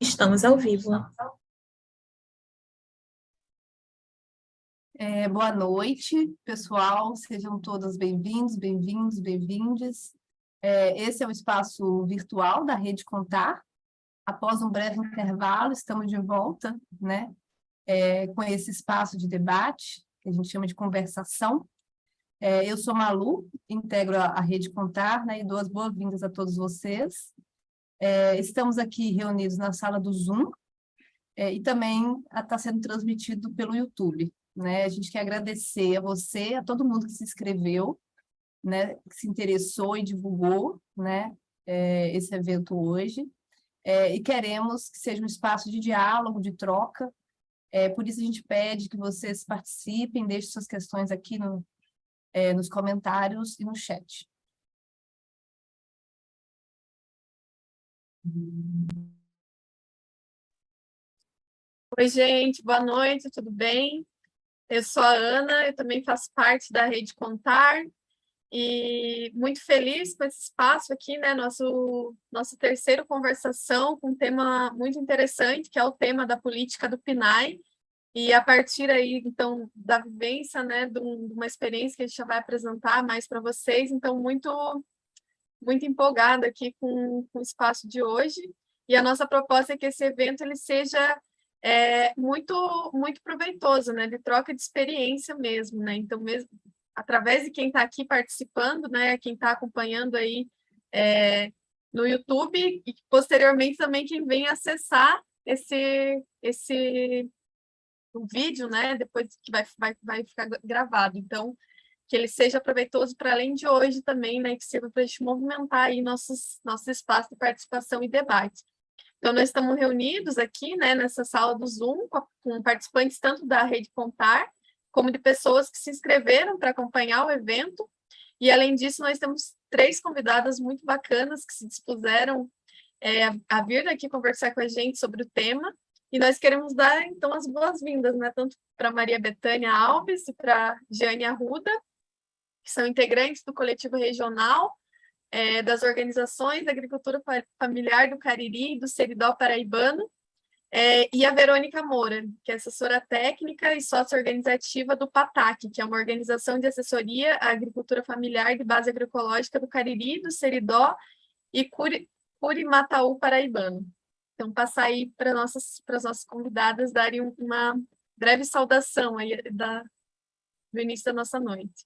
Estamos ao vivo. Boa noite, pessoal. Sejam todos bem-vindos, bem-vindes. Esse é o espaço virtual da Rede Contar. Após um breve intervalo, estamos de volta, né, com esse espaço de debate, que a gente chama de conversação. Eu sou Malu, integro a Rede Contar, né, e dou as boas-vindas a todos vocês. Estamos aqui reunidos na sala do Zoom, e também está sendo transmitido pelo YouTube. Né? A gente quer agradecer a você, a todo mundo que se inscreveu, né? Que se interessou e divulgou, né? Esse evento hoje. E queremos que seja um espaço de diálogo, de troca. Por isso a gente pede que vocês participem, deixem suas questões aqui nos comentários e no chat. Oi, gente, boa noite, tudo bem? Eu sou a Ana, eu também faço parte da Rede Contar e muito feliz com esse espaço aqui, né? Nosso terceiro conversação com um tema muito interessante, que é o tema da política do PNAE. E a partir aí, então, da vivência, né, de uma experiência que a gente já vai apresentar mais para vocês, então, muito empolgada aqui com o espaço de hoje. E a nossa proposta é que esse evento ele seja muito proveitoso, né, de troca de experiência mesmo, né, então mesmo através de quem está aqui participando, né, quem está acompanhando aí no YouTube e posteriormente também quem vem acessar o vídeo, né, depois que vai ficar gravado, então que ele seja proveitoso para além de hoje também, né, que sirva para a gente movimentar aí nosso espaço de participação e debate. Então, nós estamos reunidos aqui, né, nessa sala do Zoom, com participantes tanto da Rede Contar, como de pessoas que se inscreveram para acompanhar o evento. E, além disso, nós temos 3 convidadas muito bacanas que se dispuseram a vir aqui conversar com a gente sobre o tema. E nós queremos dar, então, as boas-vindas, né, tanto para Maria Bethânia Alves e para Jeane Arruda, que são integrantes do coletivo regional, das organizações da agricultura familiar do Cariri e do Seridó Paraibano, e a Verônica Moura, que é assessora técnica e sócia organizativa do PATAC, que é uma organização de assessoria à agricultura familiar de base agroecológica do Cariri, do Seridó e Curimataú Paraibano. Então, passar aí para as nossas convidadas darem uma breve saudação aí do início da nossa noite.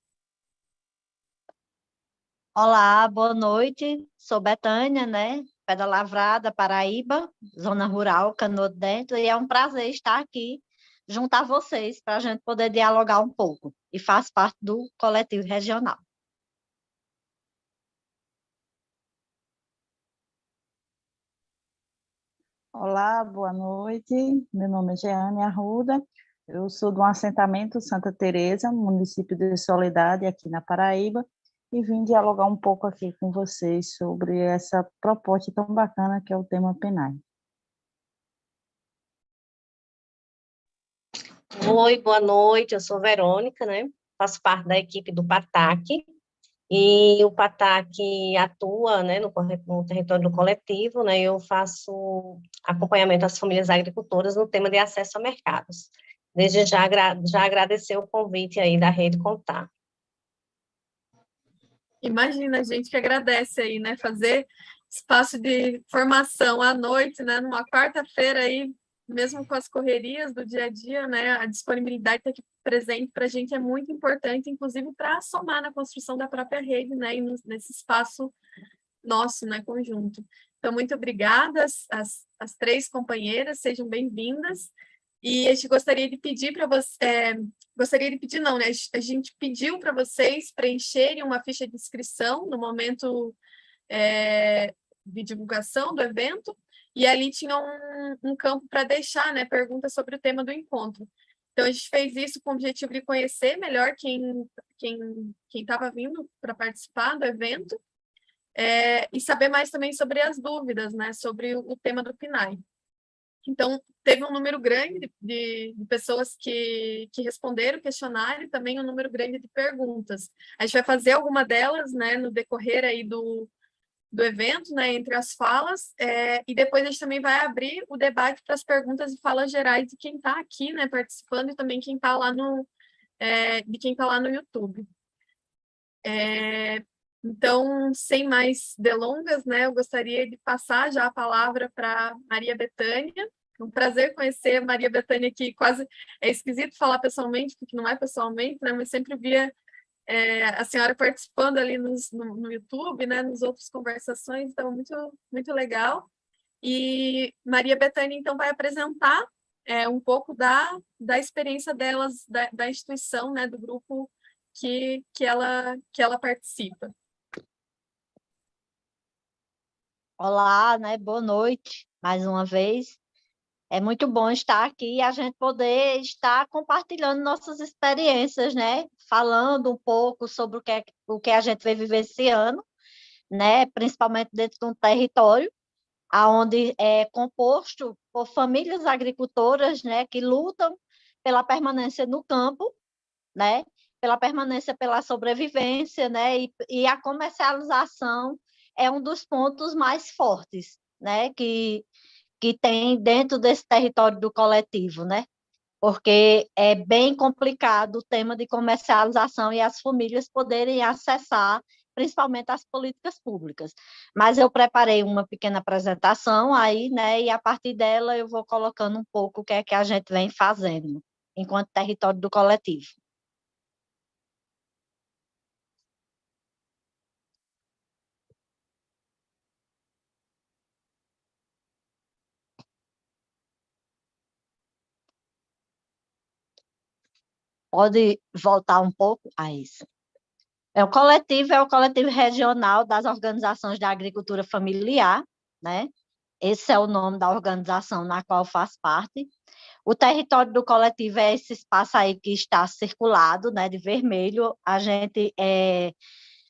Olá, boa noite. Sou Bethânia, né? Pé da Lavrada, Paraíba, zona rural, Canoa Dentro, e é um prazer estar aqui junto a vocês para a gente poder dialogar um pouco. E faço parte do coletivo regional. Olá, boa noite. Meu nome é Jeane Arruda. Eu sou do assentamento Santa Teresa, município de Soledade, aqui na Paraíba, e vim dialogar um pouco aqui com vocês sobre essa proposta tão bacana que é o tema PNAE. Oi, boa noite, eu sou Verônica, né? Faço parte da equipe do PATAC, e o PATAC atua, né, no território do coletivo, né? Eu faço acompanhamento às famílias agricultoras no tema de acesso a mercados. Desde já agradecer o convite aí da Rede Contar. Imagina, a gente que agradece aí, né? Fazer espaço de formação à noite, né? Numa quarta-feira aí, mesmo com as correrias do dia a dia, né? A disponibilidade estar aqui presente para a gente é muito importante, inclusive para somar na construção da própria rede, né? E nesse espaço nosso, né? Conjunto. Então, muito obrigada às 3 companheiras, sejam bem-vindas. E a gente gostaria de pedir para você, não, né? A gente pediu para vocês preencherem uma ficha de inscrição no momento de divulgação do evento, e ali tinha um campo para deixar, né, perguntas sobre o tema do encontro. Então, a gente fez isso com o objetivo de conhecer melhor quem estava vindo para participar do evento, e saber mais também sobre as dúvidas, né, sobre o tema do PNAE. Então, teve um número grande de pessoas que responderam o questionário, e também um número grande de perguntas. A gente vai fazer alguma delas, né, no decorrer aí do do evento, né, entre as falas, e depois a gente também vai abrir o debate para as perguntas e falas gerais de quem está aqui, né, participando, e também quem está lá de quem está lá no YouTube. Então, sem mais delongas, né, eu gostaria de passar já a palavra para Maria Bethânia. É um prazer conhecer a Maria Bethânia, que quase é esquisito falar pessoalmente, porque não é pessoalmente, né, mas sempre via a senhora participando ali no YouTube, né, nos outras conversações, então muito, muito legal. E Maria Bethânia, então, vai apresentar um pouco da experiência delas, da instituição, né, do grupo que ela participa. Olá, né? Boa noite, mais uma vez. É muito bom estar aqui e a gente poder estar compartilhando nossas experiências, né? Falando um pouco sobre o que a gente vai vivenciando, né? Principalmente dentro de um território onde é composto por famílias agricultoras, né? Que lutam pela permanência no campo, né? Pela permanência, pela sobrevivência, né? E a comercialização é um dos pontos mais fortes, né? Que tem dentro desse território do coletivo, né? Porque é bem complicado o tema de comercialização e as famílias poderem acessar, principalmente as políticas públicas. Mas eu preparei uma pequena apresentação aí, né? E a partir dela eu vou colocando um pouco o que é que a gente vem fazendo enquanto território do coletivo. Pode voltar um pouco a isso. É o coletivo regional das organizações da agricultura familiar, né? Esse é o nome da organização na qual faz parte. O território do coletivo é esse espaço aí que está circulado, né, de vermelho. A gente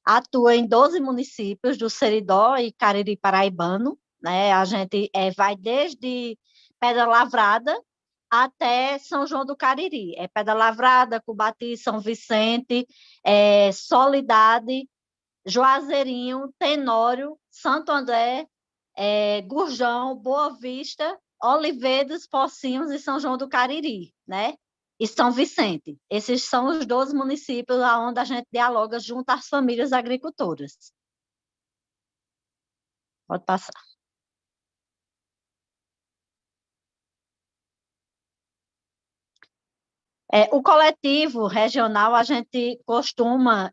atua em 12 municípios do Seridó e Cariri Paraibano, né? A gente vai desde Pedra Lavrada até São João do Cariri. É Pedra Lavrada, Cubati, São Vicente, Soledade, Juazeirinho, Tenório, Santo André, Gurjão, Boa Vista, Olivedos, Pocinhos e São João do Cariri, né? E São Vicente. Esses são os 12 municípios onde a gente dialoga junto às famílias agricultoras. Pode passar. O coletivo regional, a gente costuma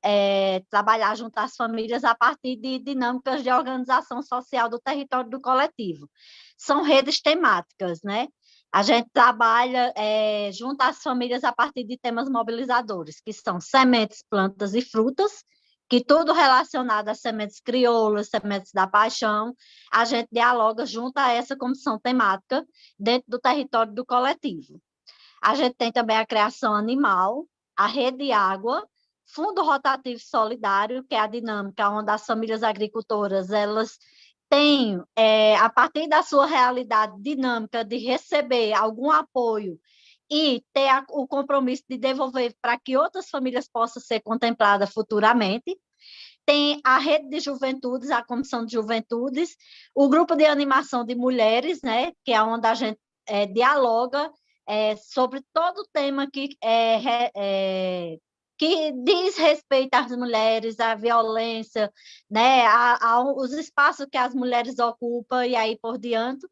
trabalhar junto às famílias a partir de dinâmicas de organização social do território do coletivo. São redes temáticas, né? A gente trabalha junto às famílias a partir de temas mobilizadores, que são sementes, plantas e frutas, que tudo relacionado às sementes crioulas, sementes da paixão, a gente dialoga junto a essa comissão temática dentro do território do coletivo. A gente tem também a criação animal, a rede de água, fundo rotativo solidário, que é a dinâmica onde as famílias agricultoras elas têm, a partir da sua realidade dinâmica de receber algum apoio e ter o compromisso de devolver para que outras famílias possam ser contempladas futuramente. Tem a rede de juventudes, a comissão de juventudes, o grupo de animação de mulheres, né, que é onde a gente dialoga sobre todo o tema que diz respeito às mulheres, à violência, né, os espaços que as mulheres ocupam e aí por diante,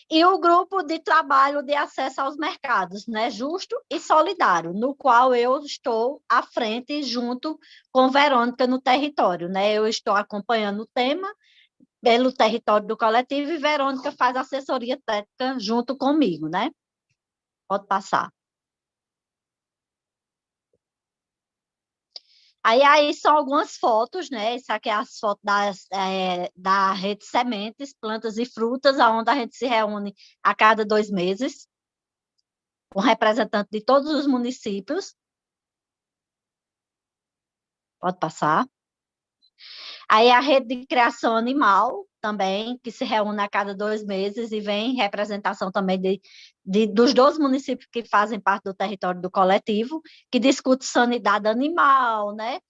e o grupo de trabalho de acesso aos mercados, né, justo e solidário, no qual eu estou à frente junto com Verônica no território, né, eu estou acompanhando o tema pelo território do coletivo e Verônica faz assessoria técnica junto comigo, né? Pode passar. Aí são algumas fotos, né? Isso aqui é as fotos da rede Sementes, Plantas e Frutas, onde a gente se reúne a cada 2 meses, com representantes de todos os municípios. Pode passar. Aí a rede de criação animal também, que se reúne a cada 2 meses e vem representação também dos 12 municípios que fazem parte do território do coletivo, que discute sanidade animal, né?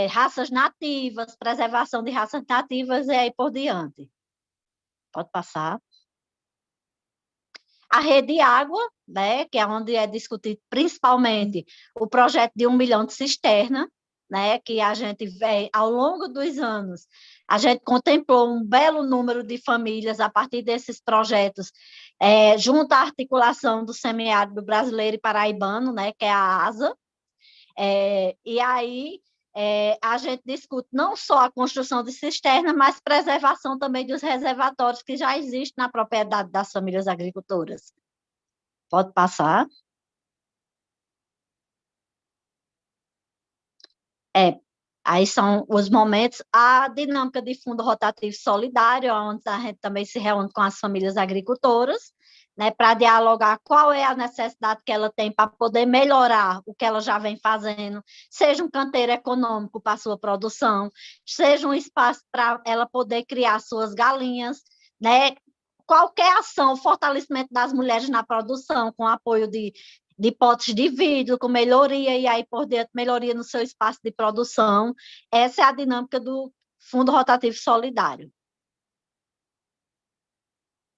raças nativas, preservação de raças nativas e aí por diante. Pode passar. A rede de água, né, que é onde é discutido principalmente o projeto de 1 milhão de cisterna, né, que a gente vê ao longo dos anos, a gente contemplou um belo número de famílias a partir desses projetos, junto à articulação do semiárido brasileiro e paraibano, né, que é a ASA, e aí a gente discute não só a construção de cisternas, mas preservação também dos reservatórios que já existem na propriedade das famílias agricultoras. Pode passar. Aí são os momentos, a dinâmica de fundo rotativo solidário, onde a gente também se reúne com as famílias agricultoras, né, para dialogar qual é a necessidade que ela tem para poder melhorar o que ela já vem fazendo, seja um canteiro econômico para a sua produção, seja um espaço para ela poder criar suas galinhas, né, qualquer ação, fortalecimento das mulheres na produção, com apoio de potes de vidro, com melhoria, e aí por dentro, melhoria no seu espaço de produção. Essa é a dinâmica do Fundo Rotativo Solidário.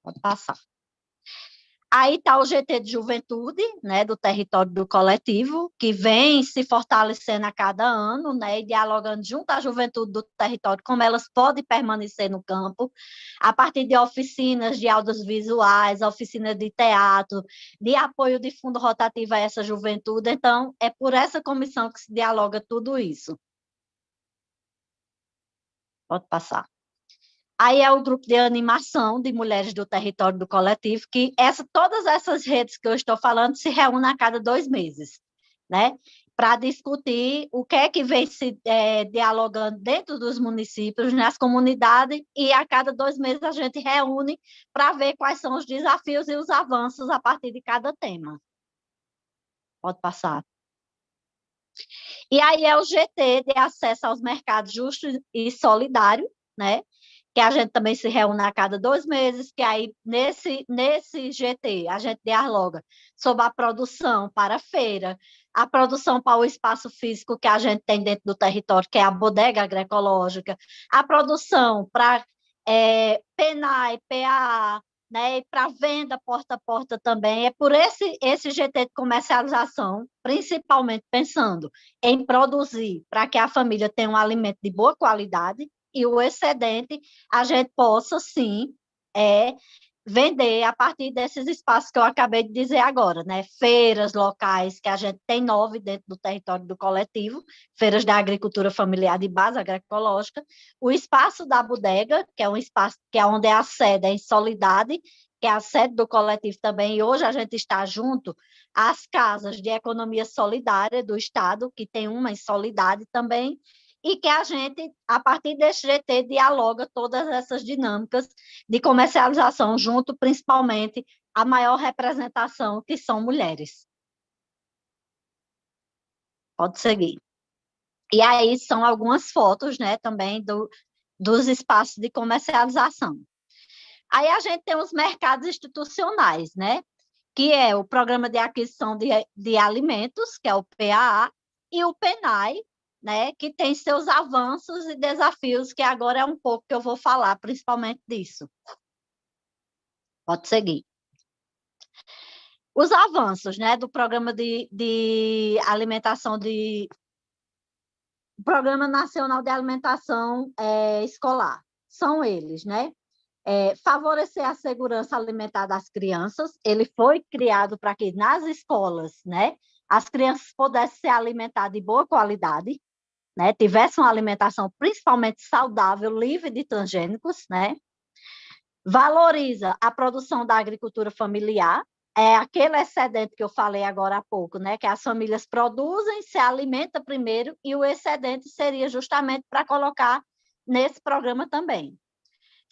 Pode passar. Aí está o GT de Juventude, né, do território do coletivo, que vem se fortalecendo a cada ano, né, e dialogando junto à juventude do território, como elas podem permanecer no campo, a partir de oficinas de audiovisuais, oficinas de teatro, de apoio de fundo rotativo a essa juventude. Então, é por essa comissão que se dialoga tudo isso. Pode passar. Aí é o grupo de animação de mulheres do território do coletivo, que todas essas redes que eu estou falando se reúnem a cada 2 meses, né? Para discutir o que é que vem se dialogando dentro dos municípios, nas comunidades, e a cada 2 meses a gente reúne para ver quais são os desafios e os avanços a partir de cada tema. Pode passar. E aí é o GT de acesso aos mercados justo e solidário, né? Que a gente também se reúne a cada 2 meses, que aí nesse GT a gente dialoga sobre a produção para a feira, a produção para o espaço físico que a gente tem dentro do território, que é a bodega agroecológica, a produção para PENAI, PAA, né, e para venda porta a porta também. É por esse GT de comercialização, principalmente pensando em produzir para que a família tenha um alimento de boa qualidade, e o excedente a gente possa, sim, vender a partir desses espaços que eu acabei de dizer agora, né? Feiras locais, que a gente tem 9 dentro do território do coletivo, feiras da agricultura familiar de base agroecológica, o espaço da bodega, que é um espaço que é onde é a sede, é em Solidade, que é a sede do coletivo também, e hoje a gente está junto às casas de economia solidária do Estado, que tem uma em Solidade também, e que a gente, a partir desse GT, dialoga todas essas dinâmicas de comercialização, junto principalmente à maior representação, que são mulheres. Pode seguir. E aí são algumas fotos, né, também dos espaços de comercialização. Aí a gente tem os mercados institucionais, né, que é o Programa de Aquisição de Alimentos, que é o PAA, e o PENAI, né, que tem seus avanços e desafios, que agora é um pouco que eu vou falar, principalmente disso. Pode seguir. Os avanços, né, do Programa de Alimentação Programa Nacional de Alimentação Escolar, são eles, né? Favorecer a segurança alimentar das crianças. Ele foi criado para que nas escolas, né, as crianças pudessem se alimentar de boa qualidade, né, tivesse uma alimentação principalmente saudável, livre de transgênicos, né, valoriza a produção da agricultura familiar, é aquele excedente que eu falei agora há pouco, né, que as famílias produzem, se alimentam primeiro, e o excedente seria justamente para colocar nesse programa também.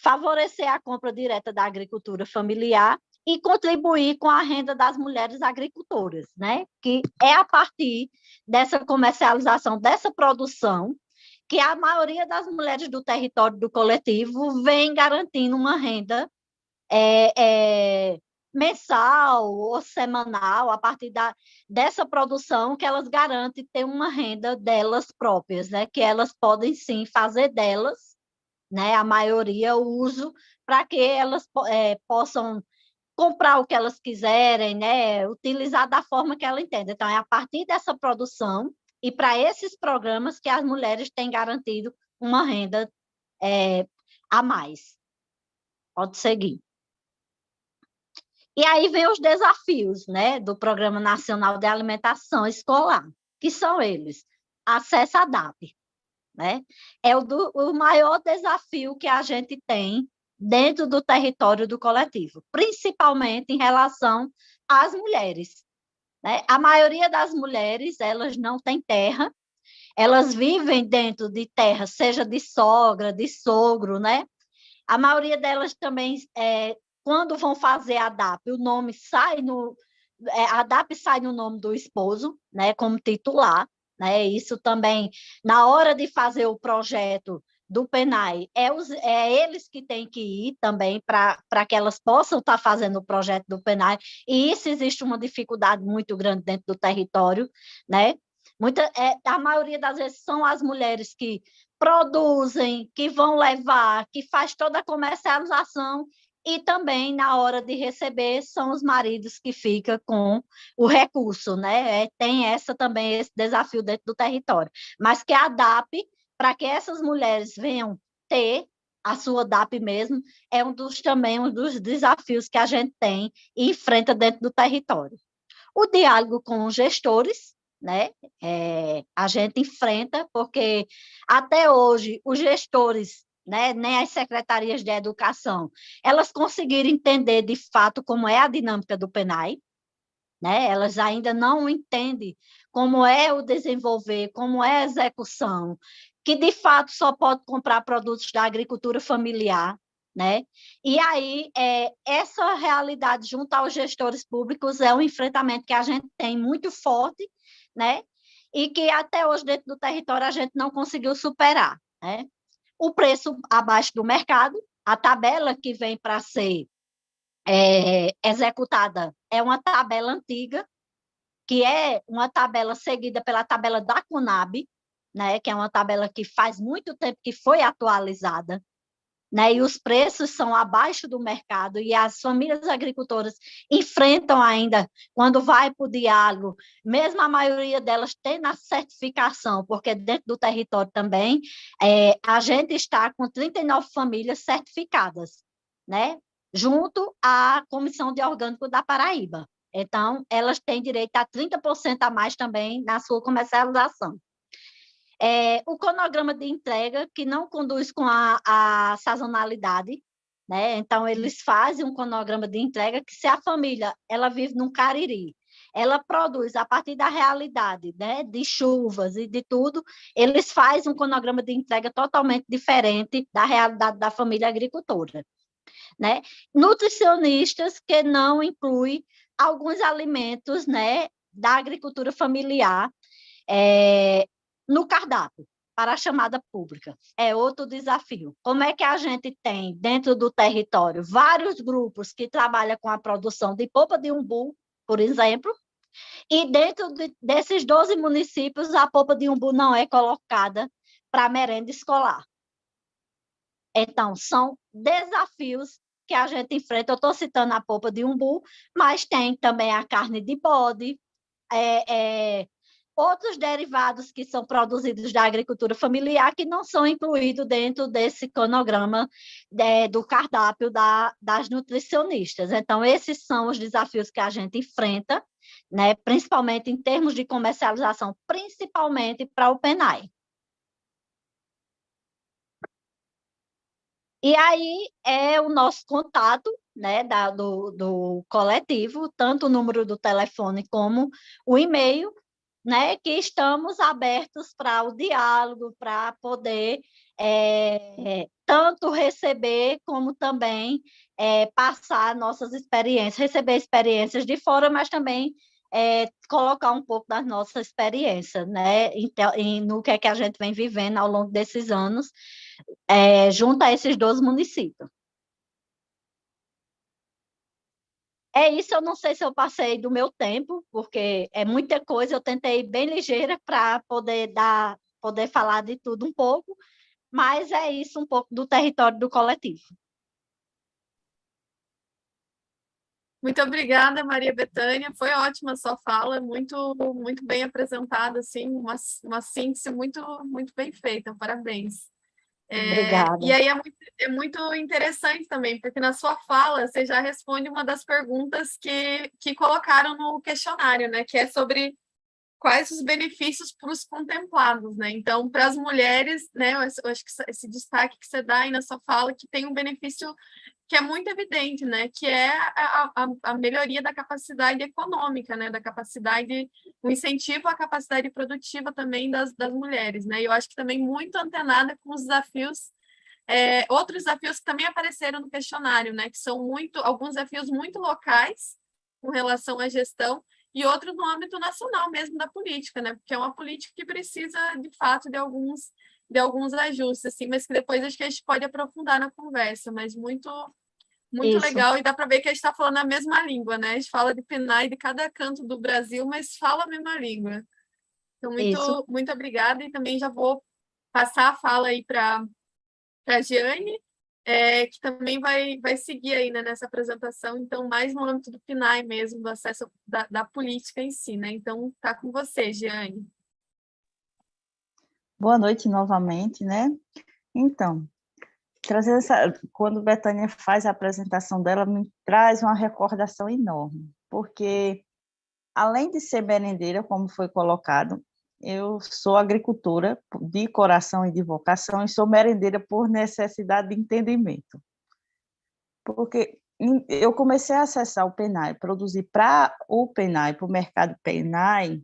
Favorecer a compra direta da agricultura familiar e contribuir com a renda das mulheres agricultoras, né? Que é a partir dessa comercialização, dessa produção, que a maioria das mulheres do território do coletivo vem garantindo uma renda mensal ou semanal, a partir dessa produção, que elas garantem ter uma renda delas próprias, né? Que elas podem, sim, fazer delas, né? A maioria, o uso, para que elas possam comprar o que elas quiserem, né? Utilizar da forma que ela entende. Então, é a partir dessa produção e para esses programas que as mulheres têm garantido uma renda a mais. Pode seguir. E aí vem os desafios, né, do Programa Nacional de Alimentação Escolar, que são eles: acesso à DAP, né? É o maior desafio que a gente tem dentro do território do coletivo, principalmente em relação às mulheres, né? A maioria das mulheres, elas não têm terra, elas vivem dentro de terra, seja de sogra, de sogro, né? A maioria delas também, quando vão fazer a DAP, o nome sai a DAP sai no nome do esposo, né, como titular, né? Isso também, na hora de fazer o projeto do PENAI, é eles que têm que ir também para que elas possam estar fazendo o projeto do PENAI, e isso existe uma dificuldade muito grande dentro do território, né? A maioria das vezes são as mulheres que produzem, que vão levar, que faz toda a comercialização, e também, na hora de receber, são os maridos que ficam com o recurso, né? Tem também esse desafio dentro do território. Mas que a DAP, para que essas mulheres venham ter a sua DAP mesmo, é também um dos desafios que a gente tem e enfrenta dentro do território. O diálogo com os gestores, né? A gente enfrenta, porque até hoje os gestores, né, nem as secretarias de educação, elas conseguiram entender de fato como é a dinâmica do PENAI, né? Elas ainda não entendem como é o desenvolver, como é a execução, que de fato só pode comprar produtos da agricultura familiar, né? E aí, essa realidade junto aos gestores públicos é um enfrentamento que a gente tem muito forte, né? E que até hoje, dentro do território, a gente não conseguiu superar, né? O preço abaixo do mercado, a tabela que vem para ser executada é uma tabela antiga, que é uma tabela seguida pela tabela da Conab, né? Que é uma tabela que faz muito tempo que foi atualizada, né? E os preços são abaixo do mercado, e as famílias agricultoras enfrentam ainda, quando vai para o diálogo, mesmo a maioria delas tendo a certificação, porque dentro do território também, a gente está com 39 famílias certificadas, né? Junto à Comissão de Orgânico da Paraíba. Então, elas têm direito a 30% a mais também na sua comercialização. O cronograma de entrega, que não conduz com a sazonalidade, né? Então, eles fazem um cronograma de entrega que, se a família ela vive num Cariri, ela produz a partir da realidade, né, de chuvas e de tudo, eles fazem um cronograma de entrega totalmente diferente da realidade da família agricultora, né? Nutricionistas que não incluem alguns alimentos, né, da agricultura familiar, no cardápio para a chamada pública. É outro desafio. Como é que a gente tem, dentro do território, vários grupos que trabalham com a produção de polpa de umbu, por exemplo, e dentro desses 12 municípios, a polpa de umbu não é colocada para merenda escolar. Então, são desafios que a gente enfrenta. Eu estou citando a polpa de umbu, mas tem também a carne de bode, outros derivados que são produzidos da agricultura familiar, que não são incluídos dentro desse cronograma do cardápio das nutricionistas. Então, esses são os desafios que a gente enfrenta, né, principalmente em termos de comercialização, principalmente para o PENAI. E aí é o nosso contato, né, do coletivo, tanto o número do telefone como o e-mail, né, que estamos abertos para o diálogo, para poder tanto receber como também passar nossas experiências, receber experiências de fora, mas também colocar um pouco das nossas experiências, né, no que é que a gente vem vivendo ao longo desses anos, junto a esses 12 municípios. É isso, eu não sei se eu passei do meu tempo, porque é muita coisa, eu tentei ir bem ligeira para poder falar de tudo um pouco, mas é isso um pouco do território do coletivo. Muito obrigada, Maria Bethânia. Foi ótima a sua fala, muito bem apresentada, assim, uma síntese muito bem feita. Parabéns. Obrigada. E aí é muito interessante também, porque na sua fala você já responde uma das perguntas que colocaram no questionário, né? Que é sobre quais os benefícios para os contemplados, né? Então, para as mulheres, né? Eu acho que esse destaque que você dá aí na sua fala, que tem um benefício que é muito evidente, né? Que é a melhoria da capacidade econômica, né? Da capacidade, o incentivo à capacidade produtiva também das mulheres, né? E eu acho que também muito antenada com os desafios, outros desafios que também apareceram no questionário, né? Que são alguns desafios muito locais com relação à gestão e outros no âmbito nacional mesmo da política, né? Porque é uma política que precisa, de fato, de alguns ajustes, assim, mas que depois acho que a gente pode aprofundar na conversa, mas muito Isso, legal, e dá para ver que a gente está falando a mesma língua, né? A gente fala de PNAE de cada canto do Brasil, mas fala a mesma língua. Então, isso. muito obrigada, e também já vou passar a fala aí para a Giane, que também vai seguir aí, né, nessa apresentação, então, mais no âmbito do PNAE mesmo, do acesso da política em si, né? Então, tá com você, Giane. Boa noite novamente, né? Então, quando Betânia faz a apresentação dela, me traz uma recordação enorme, porque além de ser merendeira, como foi colocado, eu sou agricultora de coração e de vocação e sou merendeira por necessidade de entendimento. Porque eu comecei a acessar o PENAE, produzir para o PENAE, para o mercado PENAE,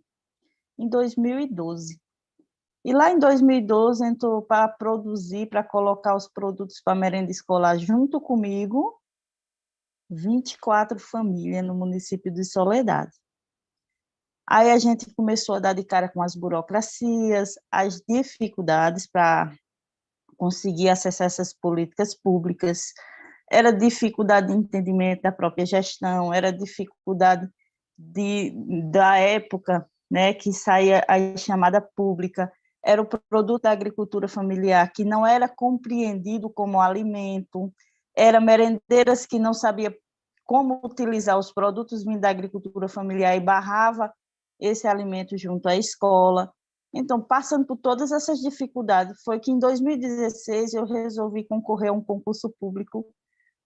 em 2012. E lá em 2012, entrou para produzir, para colocar os produtos para merenda escolar junto comigo, 24 famílias no município de Soledade. Aí a gente começou a dar de cara com as burocracias, as dificuldades para conseguir acessar essas políticas públicas, era dificuldade de entendimento da própria gestão, era dificuldade da época, né, que saía a chamada pública, era o produto da agricultura familiar que não era compreendido como alimento, era merendeiras que não sabia como utilizar os produtos vindos da agricultura familiar e barrava esse alimento junto à escola. Então, passando por todas essas dificuldades, foi que em 2016 eu resolvi concorrer a um concurso público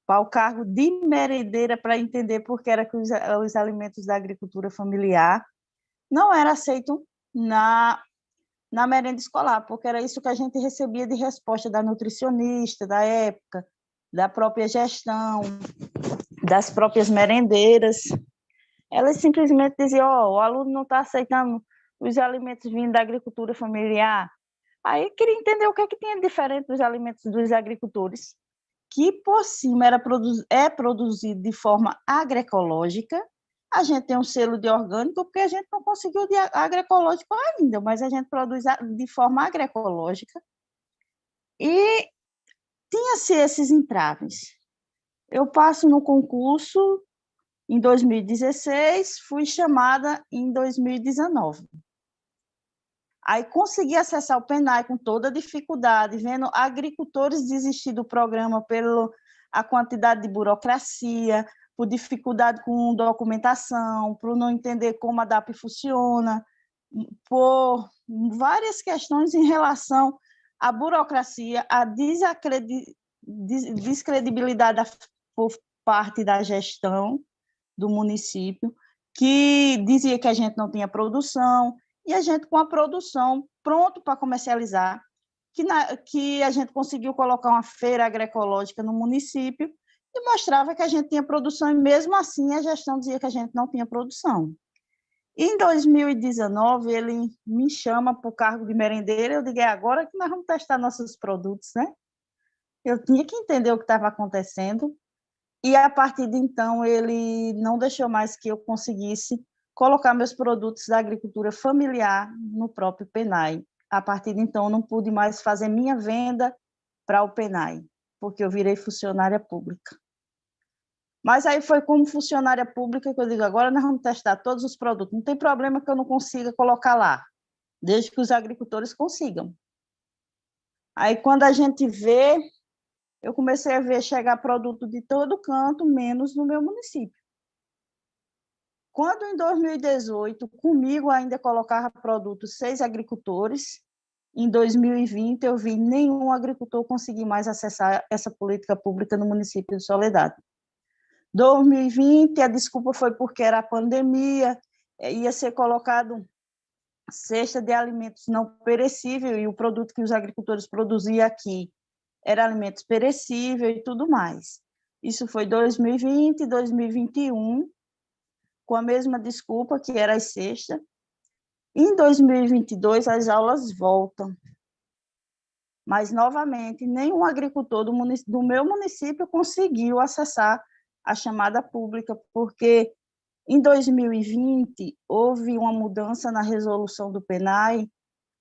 para o cargo de merendeira, para entender por que era que os alimentos da agricultura familiar não eram aceitos na merenda escolar, porque era isso que a gente recebia de resposta da nutricionista da época, da própria gestão, das próprias merendeiras. Elas simplesmente diziam, o aluno não está aceitando os alimentos vindos da agricultura familiar. Aí eu queria entender o que tinha de diferente dos alimentos dos agricultores, que por cima é produzido de forma agroecológica. A gente tem um selo de orgânico, porque a gente não conseguiu de agroecológico ainda, mas a gente produz de forma agroecológica. E tinha-se esses entraves. Eu passo no concurso em 2016, fui chamada em 2019. Aí consegui acessar o PENAE com toda dificuldade, vendo agricultores desistir do programa pela quantidade de burocracia, por dificuldade com documentação, por não entender como a DAP funciona, por várias questões em relação à burocracia, à descredibilidade por parte da gestão do município, que dizia que a gente não tinha produção, e a gente com a produção pronto para comercializar, que a gente conseguiu colocar uma feira agroecológica no município e mostrava que a gente tinha produção, e mesmo assim a gestão dizia que a gente não tinha produção. Em 2019, ele me chama para o cargo de merendeira, eu digo, é agora que nós vamos testar nossos produtos, né? Eu tinha que entender o que estava acontecendo, e a partir de então ele não deixou mais que eu conseguisse colocar meus produtos da agricultura familiar no próprio PENAE. A partir de então eu não pude mais fazer minha venda para o PENAE, porque eu virei funcionária pública. Mas aí foi como funcionária pública que eu digo, agora nós vamos testar todos os produtos. Não tem problema que eu não consiga colocar lá, desde que os agricultores consigam. Aí, quando a gente vê, eu comecei a ver chegar produto de todo canto, menos no meu município. Quando, em 2018, comigo ainda colocava produto 6 agricultores, em 2020 eu vi nenhum agricultor conseguir mais acessar essa política pública no município de Soledade. 2020, a desculpa foi porque era a pandemia, ia ser colocado cesta de alimentos não perecíveis, e o produto que os agricultores produziam aqui era alimentos perecíveis e tudo mais. Isso foi 2020, 2021, com a mesma desculpa, que era as cestas. Em 2022, as aulas voltam. Mas, novamente, nenhum agricultor do meu município conseguiu acessar a chamada pública, porque em 2020 houve uma mudança na resolução do PNAE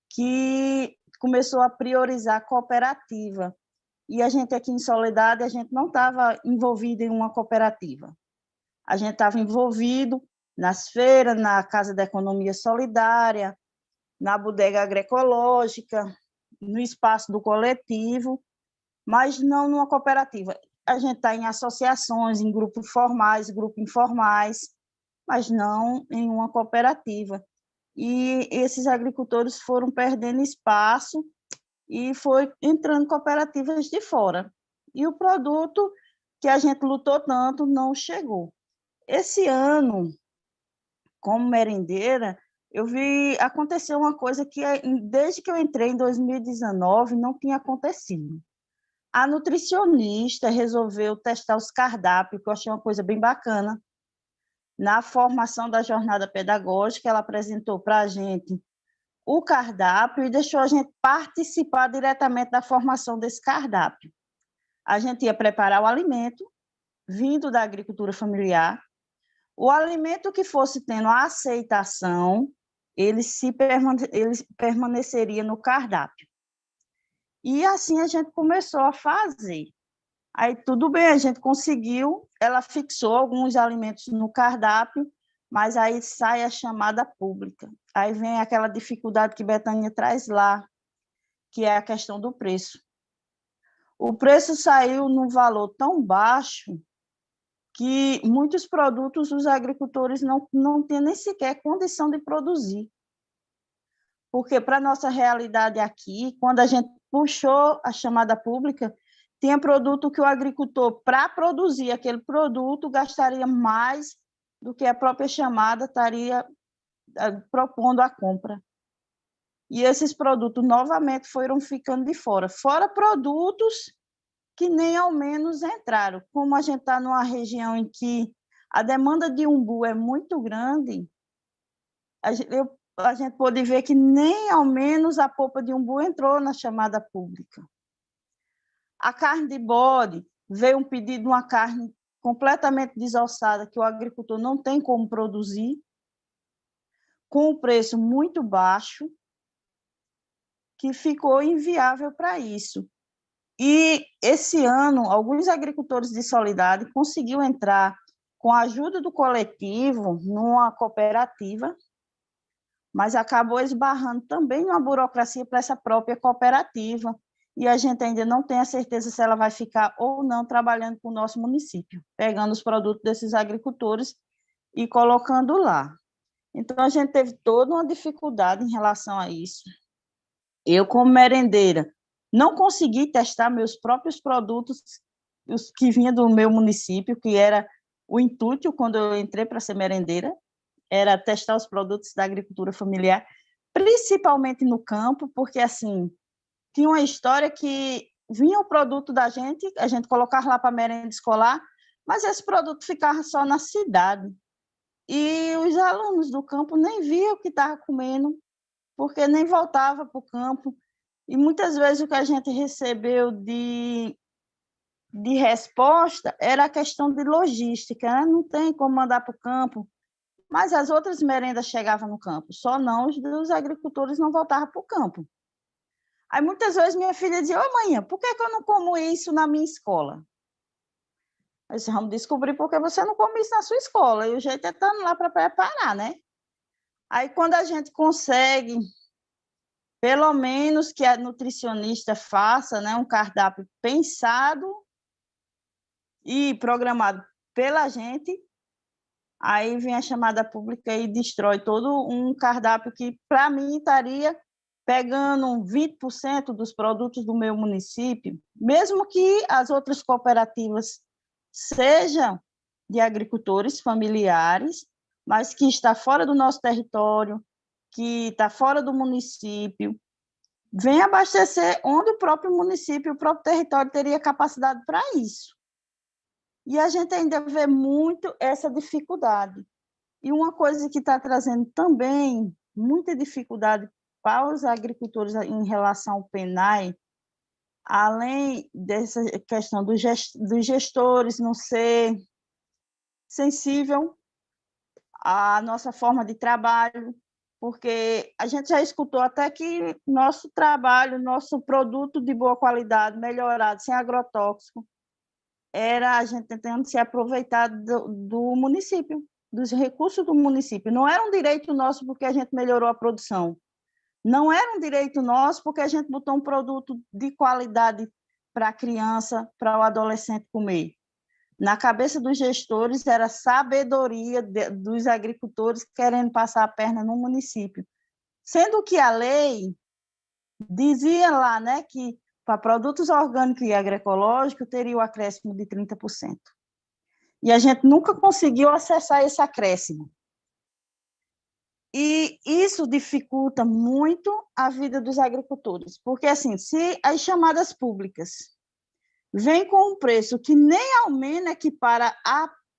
que começou a priorizar a cooperativa. E a gente aqui em Soledade, a gente não estava envolvido em uma cooperativa. A gente estava envolvido nas feiras, na Casa da Economia Solidária, na bodega agroecológica, no espaço do coletivo, mas não numa cooperativa. A gente está em associações, em grupos formais, grupos informais, mas não em uma cooperativa. E esses agricultores foram perdendo espaço e foi entrando cooperativas de fora. E o produto que a gente lutou tanto não chegou. Esse ano, como merendeira, eu vi acontecer uma coisa que, desde que eu entrei em 2019, não tinha acontecido. A nutricionista resolveu testar os cardápios, que eu achei uma coisa bem bacana. Na formação da jornada pedagógica, ela apresentou para a gente o cardápio e deixou a gente participar diretamente da formação desse cardápio. A gente ia preparar o alimento, vindo da agricultura familiar. O alimento que fosse tendo a aceitação, ele permaneceria no cardápio. E assim a gente começou a fazer. Aí tudo bem, a gente conseguiu, ela fixou alguns alimentos no cardápio, mas aí sai a chamada pública. Aí vem aquela dificuldade que Betânia traz lá, que é a questão do preço. O preço saiu num valor tão baixo que muitos produtos os agricultores não têm nem sequer condição de produzir. Porque, para a nossa realidade aqui, quando a gente puxou a chamada pública, tinha produto que o agricultor, para produzir aquele produto, gastaria mais do que a própria chamada estaria propondo a compra. E esses produtos, novamente, foram ficando de fora. Fora produtos que nem ao menos entraram. Como a gente está numa região em que a demanda de umbu é muito grande, a gente pôde ver que nem ao menos a polpa de umbu entrou na chamada pública. A carne de bode, veio um pedido de uma carne completamente desossada, que o agricultor não tem como produzir, com um preço muito baixo, que ficou inviável para isso. E esse ano, alguns agricultores de Soledade conseguiram entrar com a ajuda do coletivo numa cooperativa, mas acabou esbarrando também uma burocracia para essa própria cooperativa, e a gente ainda não tem a certeza se ela vai ficar ou não trabalhando com o nosso município, pegando os produtos desses agricultores e colocando lá. Então, a gente teve toda uma dificuldade em relação a isso. Eu, como merendeira, não consegui testar meus próprios produtos, os que vinham do meu município, que era o intuito quando eu entrei para ser merendeira, era testar os produtos da agricultura familiar, principalmente no campo, porque, assim, tinha uma história que vinha o produto da gente, a gente colocava lá para merenda escolar, mas esse produto ficava só na cidade. E os alunos do campo nem viam o que estava comendo, porque nem voltava para o campo. E muitas vezes o que a gente recebeu de resposta era a questão de logística, né? Não tem como mandar para o campo, mas as outras merendas chegavam no campo, só não os dos agricultores não voltavam para o campo. Aí muitas vezes minha filha dizia: ô mãe, por que eu não como isso na minha escola? Eu disse, vamos descobrir porque você não come isso na sua escola, e o jeito é estando lá para preparar, né? Aí, quando a gente consegue, pelo menos que a nutricionista faça, né, um cardápio pensado e programado pela gente, aí vem a chamada pública e destrói todo um cardápio que, para mim, estaria pegando 20% dos produtos do meu município, mesmo que as outras cooperativas sejam de agricultores familiares, mas que está fora do nosso território, que está fora do município, vem abastecer onde o próprio município, o próprio território teria capacidade para isso. E a gente ainda vê muito essa dificuldade. E uma coisa que está trazendo também muita dificuldade para os agricultores em relação ao PENAE, além dessa questão dos gestores não ser sensível à nossa forma de trabalho, porque a gente já escutou até que nosso trabalho, nosso produto de boa qualidade, melhorado, sem agrotóxico, era a gente tentando se aproveitar do município, dos recursos do município. Não era um direito nosso porque a gente melhorou a produção. Não era um direito nosso porque a gente botou um produto de qualidade para a criança, para o adolescente comer. Na cabeça dos gestores era sabedoria dos agricultores querendo passar a perna no município. Sendo que a lei dizia lá, né, que para produtos orgânicos e agroecológicos teria o acréscimo de 30%. E a gente nunca conseguiu acessar esse acréscimo. E isso dificulta muito a vida dos agricultores, porque, assim, se as chamadas públicas vêm com um preço que nem ao menos equipara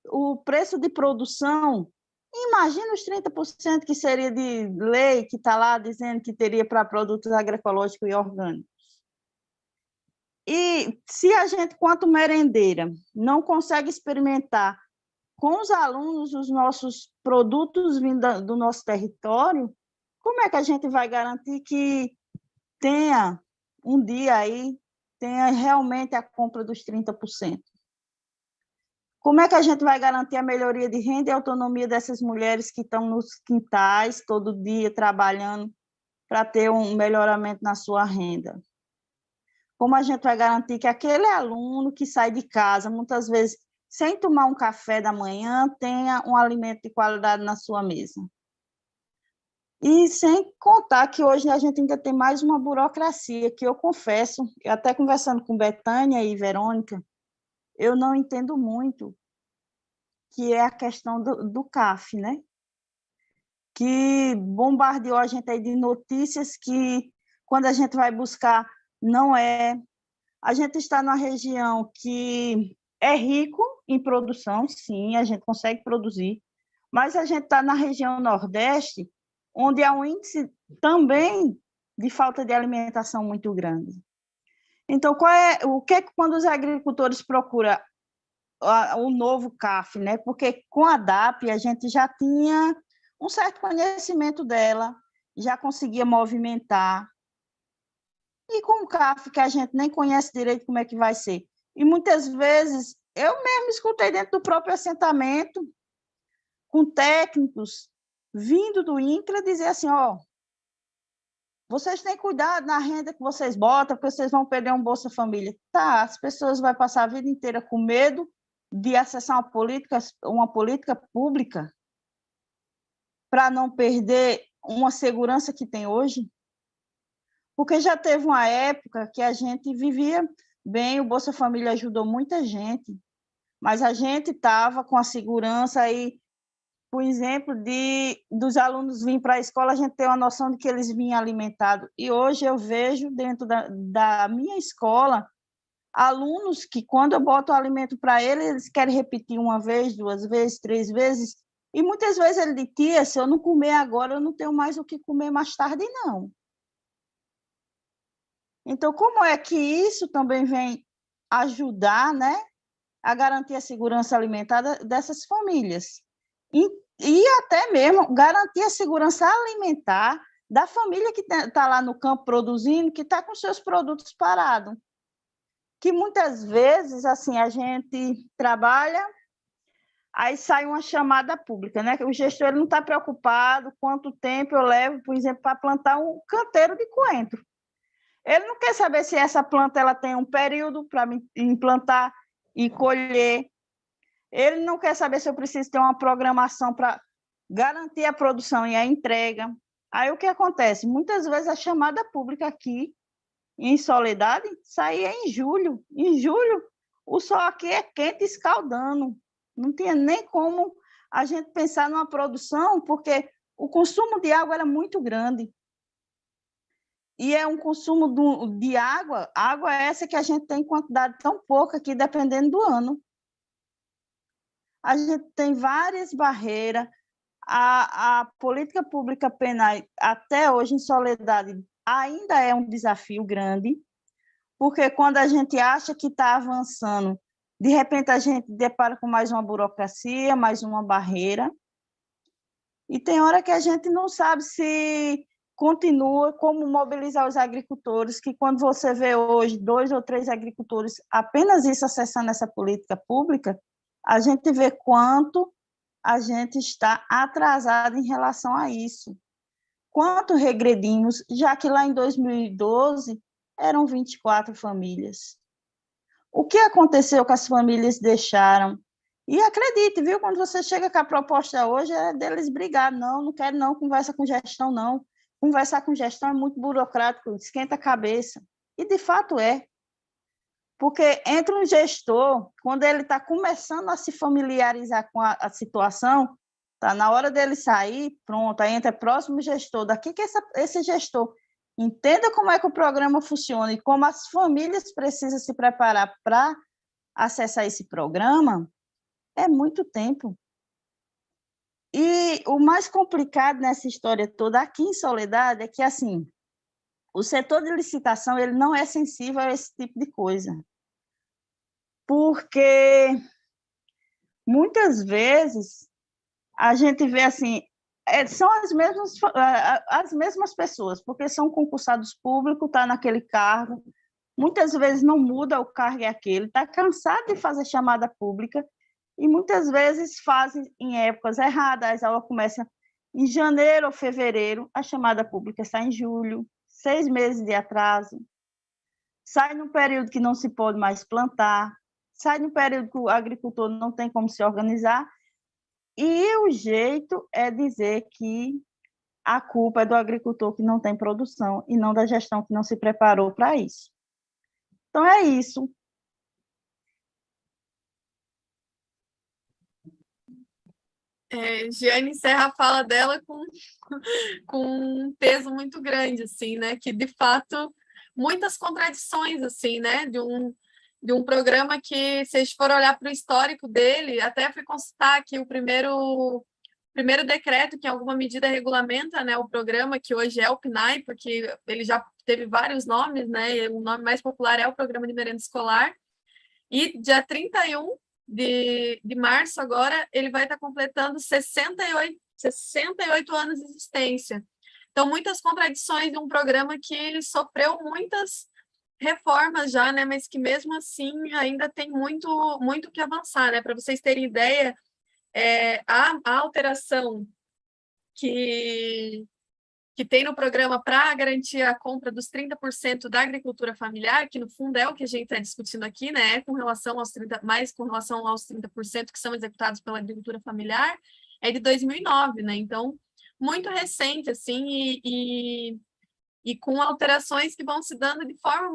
o preço de produção, imagina os 30% que seria de lei, que está lá dizendo que teria para produtos agroecológicos e orgânicos. E se a gente, quanto merendeira, não consegue experimentar com os alunos os nossos produtos vindo do nosso território, como é que a gente vai garantir que tenha um dia aí, tenha realmente a compra dos 30%? Como é que a gente vai garantir a melhoria de renda e autonomia dessas mulheres que estão nos quintais todo dia trabalhando para ter um melhoramento na sua renda? Como a gente vai garantir que aquele aluno que sai de casa, muitas vezes, sem tomar um café da manhã, tenha um alimento de qualidade na sua mesa? E sem contar que hoje a gente ainda tem mais uma burocracia, que eu confesso, até conversando com Betânia e Verônica, eu não entendo muito, que é a questão do CAF, né? Que bombardeou a gente aí de notícias que, quando a gente vai buscar, não é. A gente está numa região que é rico em produção, sim, a gente consegue produzir, mas a gente está na região Nordeste, onde há um índice também de falta de alimentação muito grande. Então, o que é que quando os agricultores procuram o novo CAF, né? Porque com a DAP a gente já tinha um certo conhecimento dela, já conseguia movimentar, e com o CAF, que a gente nem conhece direito como é que vai ser. E muitas vezes, eu mesmo escutei dentro do próprio assentamento, com técnicos vindo do INCRA, dizer assim, vocês têm cuidado na renda que vocês botam, porque vocês vão perder um Bolsa Família. Tá, as pessoas vão passar a vida inteira com medo de acessar uma política pública para não perder uma segurança que tem hoje. Porque já teve uma época que a gente vivia bem, o Bolsa Família ajudou muita gente, mas a gente estava com a segurança aí, por exemplo, dos alunos virem para a escola, a gente tem uma noção de que eles vinham alimentados. E hoje eu vejo dentro da minha escola alunos que, quando eu boto o alimento para eles, eles querem repetir uma vez, 2 vezes, 3 vezes, e muitas vezes ele diz, tia, se eu não comer agora, eu não tenho mais o que comer mais tarde, não. Então, como é que isso também vem ajudar, né, a garantir a segurança alimentar dessas famílias? E até mesmo garantir a segurança alimentar da família que está lá no campo produzindo, que está com seus produtos parados. que muitas vezes, assim, a gente trabalha, aí sai uma chamada pública, né? O gestor ele não está preocupado quanto tempo eu levo, por exemplo, para plantar um canteiro de coentro. Ele não quer saber se essa planta ela tem um período para implantar e colher. Ele não quer saber se eu preciso ter uma programação para garantir a produção e a entrega. Aí o que acontece? Muitas vezes a chamada pública aqui, em Soledade, saía em julho. Em julho, o sol aqui é quente, escaldando. Não tinha nem como a gente pensar numa produção, porque o consumo de água era muito grande. E é um consumo de água essa que a gente tem em quantidade tão pouca aqui, dependendo do ano. A gente tem várias barreiras. A política pública penal, até hoje, em Soledade, ainda é um desafio grande, porque quando a gente acha que está avançando, de repente a gente depara com mais uma burocracia, mais uma barreira, e tem hora que a gente não sabe se continua, como mobilizar os agricultores, que quando você vê hoje 2 ou 3 agricultores, apenas isso acessando essa política pública, a gente vê quanto a gente está atrasado em relação a isso. Quanto regredimos, já que lá em 2012 eram 24 famílias. O que aconteceu que as famílias deixaram? E acredite, viu, quando você chega com a proposta hoje, é deles brigar. Não quero não, conversa com gestão não. Conversar com gestão é muito burocrático, esquenta a cabeça. E, de fato, é. Porque entra um gestor, quando ele está começando a se familiarizar com a situação, tá na hora dele sair, pronto, aí entra o próximo gestor. Daqui que esse gestor entenda como é que o programa funciona e como as famílias precisam se preparar para acessar esse programa, é muito tempo. E o mais complicado nessa história toda aqui em Soledade é que, assim, o setor de licitação ele não é sensível a esse tipo de coisa. Porque muitas vezes a gente vê assim, são as mesmas pessoas, porque são concursados públicos, está naquele cargo, muitas vezes não muda o cargo é aquele, está cansado de fazer chamada pública, e muitas vezes fazem em épocas erradas, a aula começa em janeiro ou fevereiro, a chamada pública está em julho, 6 meses de atraso, sai num período que não se pode mais plantar, sai num período que o agricultor não tem como se organizar, e o jeito é dizer que a culpa é do agricultor que não tem produção e não da gestão que não se preparou para isso. Então, é isso. Giane encerra a fala dela com um peso muito grande, assim, né? Que, de fato, muitas contradições, assim, né? De um programa que, se a gente for olhar para o histórico dele, até fui consultar aqui o primeiro decreto que, em alguma medida, regulamenta, né, o programa, que hoje é o PNAE, porque ele já teve vários nomes, né? E o nome mais popular é o Programa de Merenda Escolar. E dia 31 de março, agora, ele vai estar completando 68 anos de existência. Então, muitas contradições de um programa que ele sofreu muitas reformas já, né? Mas que, mesmo assim, ainda tem muito que avançar, né? Para vocês terem ideia, a alteração que tem no programa para garantir a compra dos 30% da agricultura familiar, que no fundo é o que a gente está discutindo aqui, né? Com relação aos 30% que são executados pela agricultura familiar, é de 2009, né? Então, muito recente, assim, e com alterações que vão se dando de forma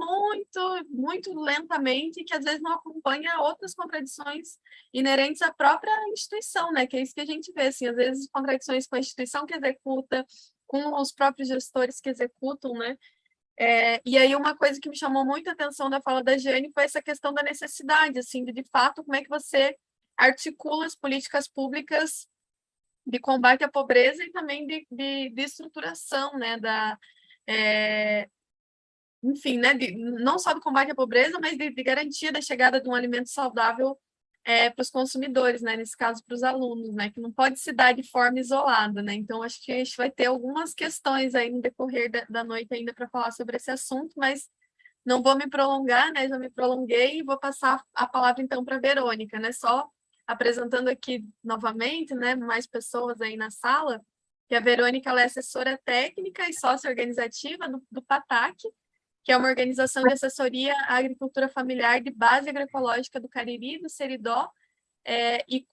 muito lentamente, que às vezes não acompanha outras contradições inerentes à própria instituição, né? Que é isso que a gente vê, assim, às vezes contradições com a instituição que executa, com os próprios gestores que executam, né? E aí uma coisa que me chamou muito a atenção da fala da Giane foi essa questão da necessidade, assim, de fato, como é que você articula as políticas públicas de combate à pobreza e também de estruturação, né, enfim, né, não só do combate à pobreza, mas de garantia da chegada de um alimento saudável para os consumidores, né, nesse caso para os alunos, né, que não pode se dar de forma isolada, né, então acho que a gente vai ter algumas questões aí no decorrer da noite ainda para falar sobre esse assunto, mas não vou me prolongar, né? Já me prolonguei e vou passar a palavra então para a Verônica, né? Só apresentando aqui novamente, né? Mais pessoas aí na sala, que a Verônica ela é assessora técnica e sócia organizativa do PATAC, que é uma organização de assessoria à agricultura familiar de base agroecológica do Cariri, do Seridó e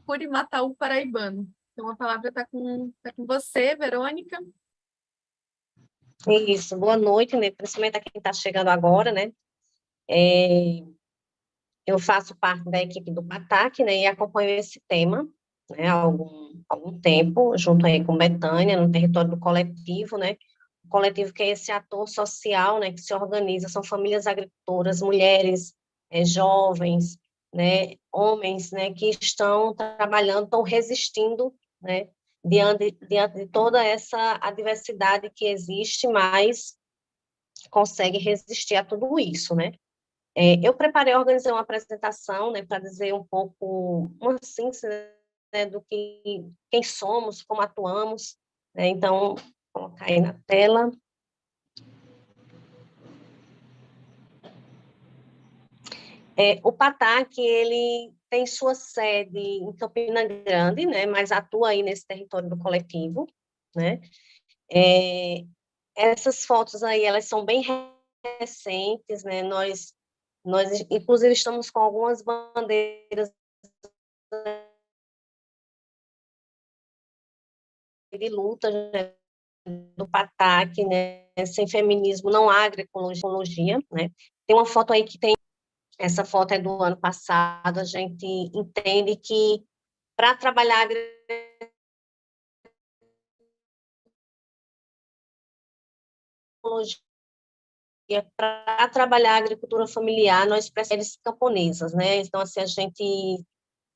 Curimataú paraibano. Então, a palavra está com você, Verônica. Isso, boa noite, né? Principalmente a quem está chegando agora, né? Eu faço parte da equipe do PATAC, né? E acompanho esse tema, né? Há algum tempo, junto aí com Betânia, no território do coletivo, né? O coletivo que é esse ator social, né? Que se organiza, são famílias agricultoras, mulheres, jovens, né? Homens, né? Que estão trabalhando, estão resistindo, né? Diante de toda essa adversidade que existe, mas consegue resistir a tudo isso, né? Eu organizei uma apresentação, né, para dizer um pouco, uma síntese, né, do que, quem somos, como atuamos, né? Então, vou colocar aí na tela. O PATAC, ele tem sua sede em Campina Grande, né, mas atua aí nesse território do coletivo, né? Essas fotos aí, elas são bem recentes, né? Nós, inclusive, estamos com algumas bandeiras de luta, né, do PATAC, né? Sem feminismo não há agroecologia, né? Tem uma foto aí que tem, essa foto é do ano passado, a gente entende que para trabalhar agroecologia, para trabalhar a agricultura familiar, nós precisamos de camponesas, né? Então, assim, a gente,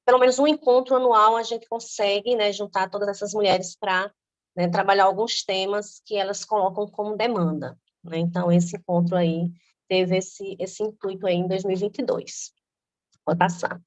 pelo menos um encontro anual, a gente consegue, né, juntar todas essas mulheres para, né, trabalhar alguns temas que elas colocam como demanda, né? Então, esse encontro aí teve esse intuito aí em 2022. Pode passar.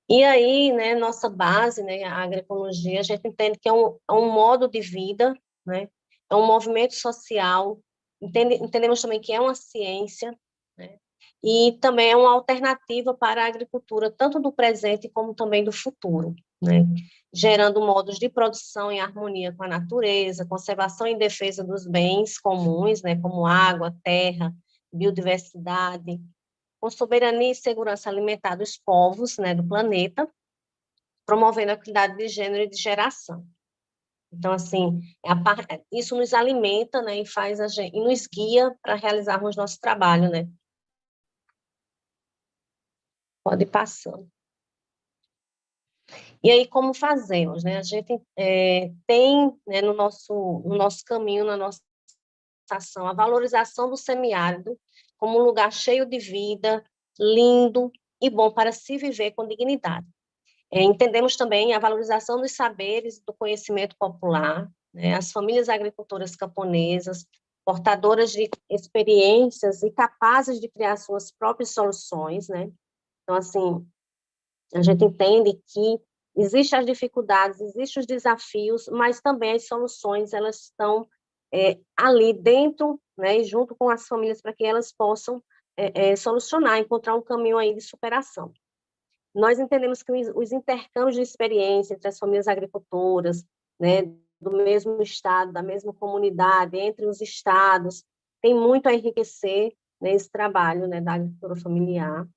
E aí, né, nossa base, né, a agroecologia, a gente entende que é um modo de vida, né? É um movimento social, entendemos também que é uma ciência, né? E também é uma alternativa para a agricultura, tanto do presente como também do futuro, né? Gerando modos de produção em harmonia com a natureza, conservação e defesa dos bens comuns, né, como água, terra, biodiversidade, com soberania e segurança alimentar dos povos, né, do planeta, promovendo a equidade de gênero e de geração. Então, assim, isso nos alimenta, né, e faz a gente, e nos guia para realizarmos nosso trabalho, né. Pode ir passando. E aí, como fazemos, né? A gente tem, né, no nosso caminho, na nossa ação, a valorização do semiárido como um lugar cheio de vida, lindo e bom para se viver com dignidade. Entendemos também a valorização dos saberes do conhecimento popular, né? As famílias agricultoras camponesas, portadoras de experiências e capazes de criar suas próprias soluções, né? Então, assim, a gente entende que existem as dificuldades, existem os desafios, mas também as soluções, elas estão ali dentro, né, e junto com as famílias, para que elas possam solucionar, encontrar um caminho aí de superação. Nós entendemos que os intercâmbios de experiência entre as famílias agricultoras, né, do mesmo estado, da mesma comunidade, entre os estados, tem muito a enriquecer, né, esse trabalho, né, da agricultura familiar.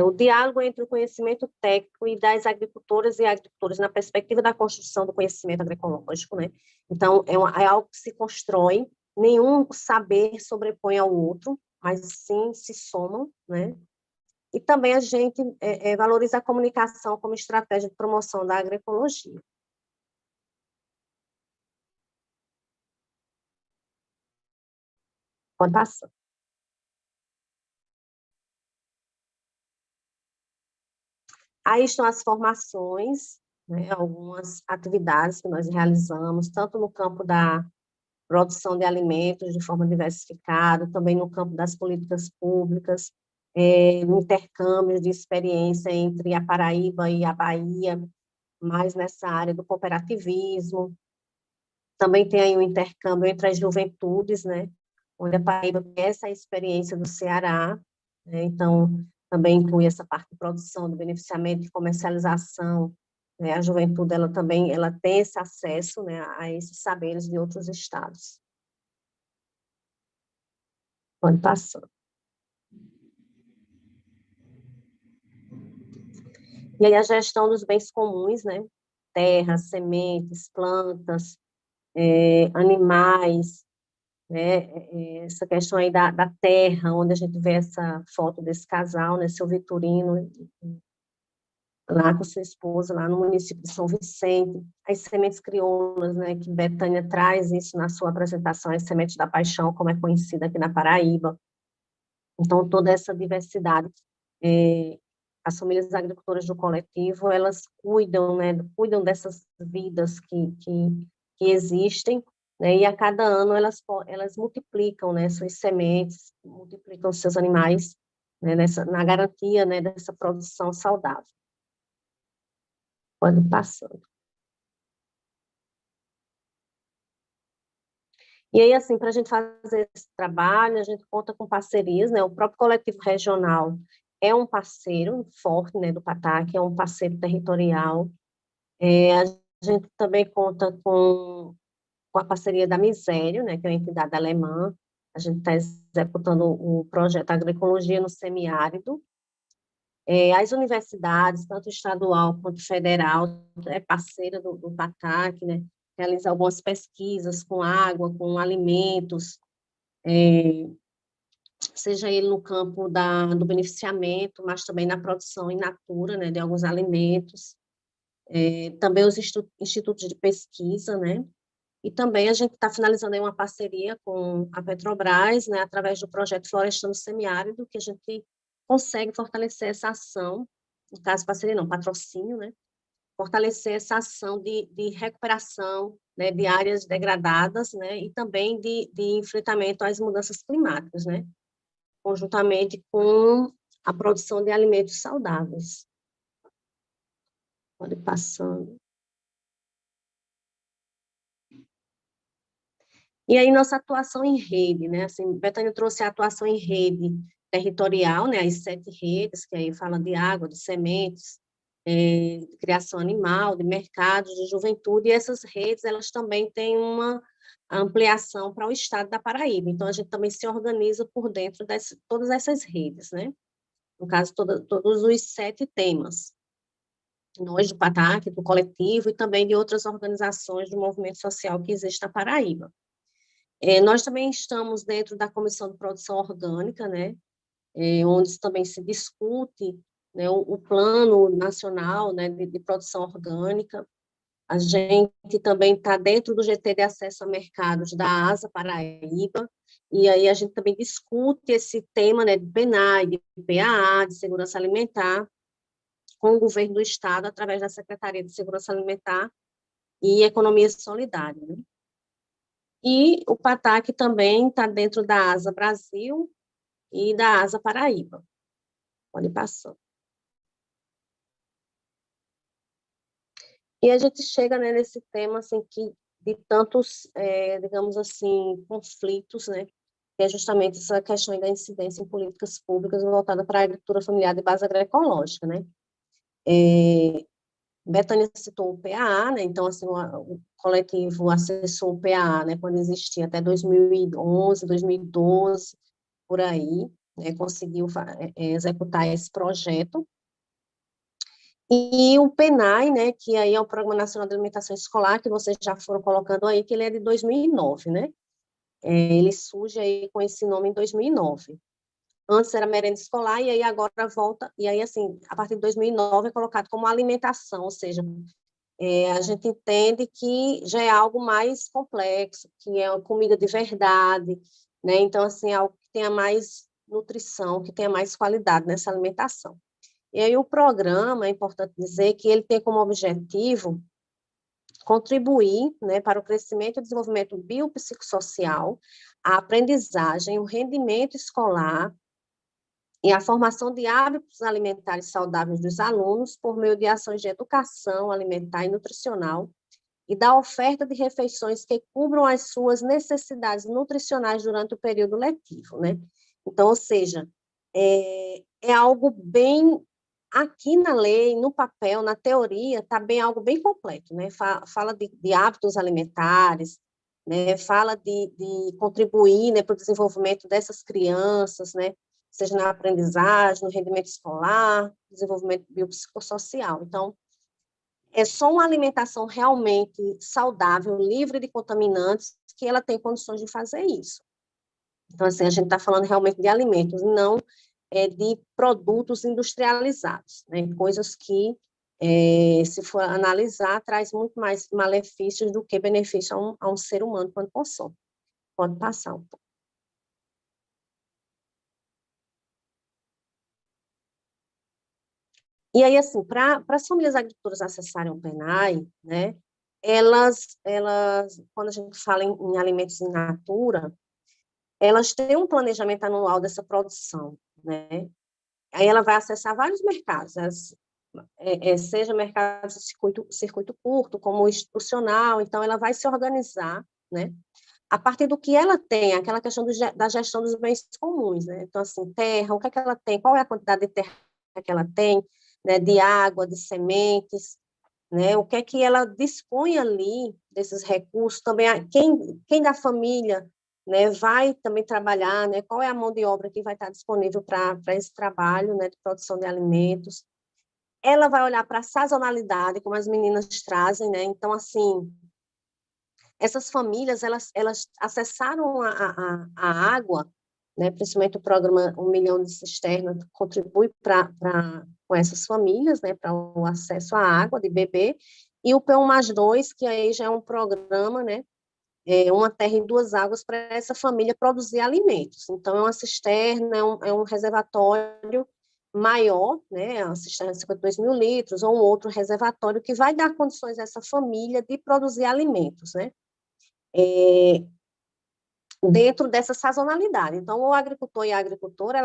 O diálogo entre o conhecimento técnico e das agricultoras e agricultores na perspectiva da construção do conhecimento agroecológico, né? Então, é algo que se constrói, nenhum saber sobrepõe ao outro, mas sim se somam, né? E também a gente valoriza a comunicação como estratégia de promoção da agroecologia. Pode passar. Aí estão as formações, né, algumas atividades que nós realizamos, tanto no campo da produção de alimentos de forma diversificada, também no campo das políticas públicas, intercâmbios de experiência entre a Paraíba e a Bahia, mais nessa área do cooperativismo. Também tem aí um intercâmbio entre as juventudes, né? Onde a Paraíba tem essa experiência do Ceará, né? Então, também inclui essa parte de produção, de beneficiamento e comercialização, né? A juventude, ela também ela tem esse acesso, né, a esses saberes de outros estados. Pode passar. E aí a gestão dos bens comuns, né? Terras, sementes, plantas, animais, né? Essa questão aí da terra, onde a gente vê essa foto desse casal, né? Seu Vitorino, lá com sua esposa, lá no município de São Vicente. As sementes crioulas, né? Que Betânia traz isso na sua apresentação, as sementes da paixão, como é conhecida aqui na Paraíba. Então, toda essa diversidade. As famílias agricultoras do coletivo, elas cuidam, né, cuidam dessas vidas que existem, né, e a cada ano elas multiplicam, né, suas sementes, multiplicam seus animais, né, na garantia, né, dessa produção saudável. Pode ir passando. E aí, assim, para a gente fazer esse trabalho, a gente conta com parcerias, né, o próprio coletivo regional é um parceiro forte, né, do PATAC, é um parceiro territorial. A gente também conta com a parceria da Misério, né, que é uma entidade alemã. A gente está executando o projeto Agroecologia no Semiárido. As universidades, tanto estadual quanto federal, é parceira do PATAC, né, realiza algumas pesquisas com água, com alimentos, seja ele no campo do beneficiamento, mas também na produção in natura, né, de alguns alimentos. Também os institutos de pesquisa, né, e também a gente está finalizando aí uma parceria com a Petrobras, né, através do projeto Florestando Semiárido, que a gente consegue fortalecer essa ação, no caso parceria não, patrocínio, né, fortalecer essa ação de recuperação, né, de áreas degradadas, né, e também de enfrentamento às mudanças climáticas, né, conjuntamente com a produção de alimentos saudáveis. Pode ir passando. E aí, nossa atuação em rede, né? Assim, Betânia trouxe a atuação em rede territorial, né? As 7 redes, que aí fala de água, de sementes, de criação animal, de mercados, de juventude, e essas redes, elas também têm uma ampliação para o estado da Paraíba. Então, a gente também se organiza por dentro de todas essas redes, né? No caso, todos os 7 temas. Nós, do PATAC, do coletivo, e também de outras organizações do movimento social que existe na Paraíba. Nós também estamos dentro da Comissão de Produção Orgânica, né, onde também se discute, né, o Plano Nacional, né, de Produção Orgânica. A gente também está dentro do GT de Acesso a Mercados da ASA Paraíba, e aí a gente também discute esse tema, né, de PNAE, de PAA, de Segurança Alimentar, com o governo do Estado, através da Secretaria de Segurança Alimentar e Economia Solidária, né? E o PATAC também está dentro da ASA Brasil e da ASA Paraíba. Pode ir passando. E a gente chega, né, nesse tema assim, de tantos, digamos assim, conflitos, né, que é justamente essa questão da incidência em políticas públicas voltada para a agricultura familiar de base agroecológica, né. Betânia citou o PAA, né, então, assim, o coletivo acessou o PAA, né, quando existia até 2011, 2012, por aí, né, conseguiu executar esse projeto. E o PNAE, né, que aí é o Programa Nacional de Alimentação Escolar, que vocês já foram colocando aí, que ele é de 2009, né? Ele surge aí com esse nome em 2009. Antes era merenda escolar, e aí agora volta, e aí, assim, a partir de 2009 é colocado como alimentação, ou seja, a gente entende que já é algo mais complexo, que é comida de verdade, né? Então, assim, é algo que tenha mais nutrição, que tenha mais qualidade nessa alimentação. E aí o programa, é importante dizer que ele tem como objetivo contribuir, né, para o crescimento e desenvolvimento biopsicossocial, a aprendizagem, o rendimento escolar e a formação de hábitos alimentares saudáveis dos alunos por meio de ações de educação alimentar e nutricional e da oferta de refeições que cubram as suas necessidades nutricionais durante o período letivo, né? Então, ou seja, é algo bem, aqui na lei, no papel, na teoria, está bem algo bem completo, né? Fala de hábitos alimentares, né? Fala de contribuir, né, para o desenvolvimento dessas crianças, né? Seja na aprendizagem, no rendimento escolar, desenvolvimento biopsicossocial. Então, é só uma alimentação realmente saudável, livre de contaminantes, que ela tem condições de fazer isso. Então, assim, a gente está falando realmente de alimentos, não de produtos industrializados, né? Coisas que, se for analisar, traz muito mais malefícios do que benefício a um ser humano quando consome. Pode passar um pouco. E aí, assim, para as famílias agricultoras acessarem o PENAI, né, elas, quando a gente fala em alimentos in natura, elas têm um planejamento anual dessa produção, né? Aí ela vai acessar vários mercados, seja mercado de circuito curto, como o institucional, então ela vai se organizar, né? A partir do que ela tem, aquela questão da gestão dos bens comuns, né? Então, assim, terra, o que é que ela tem, qual é a quantidade de terra que ela tem, né? De água, de sementes, né? O que é que ela dispõe ali desses recursos, também quem da família, né, vai também trabalhar, né? Qual é a mão de obra que vai estar disponível para esse trabalho, né, de produção de alimentos. Ela vai olhar para a sazonalidade, como as meninas trazem, né? Então, assim, essas famílias, elas acessaram a água, né? Principalmente o programa 1 milhão de cisternas contribui com essas famílias, né? Para o acesso à água de beber, e o P1+2, que aí já é um programa, né? Uma terra em duas águas para essa família produzir alimentos. Então, é uma cisterna, é um reservatório maior, né? A cisterna de 52 mil litros, ou um outro reservatório que vai dar condições a essa família de produzir alimentos, né? Dentro dessa sazonalidade. Então, o agricultor e a agricultora,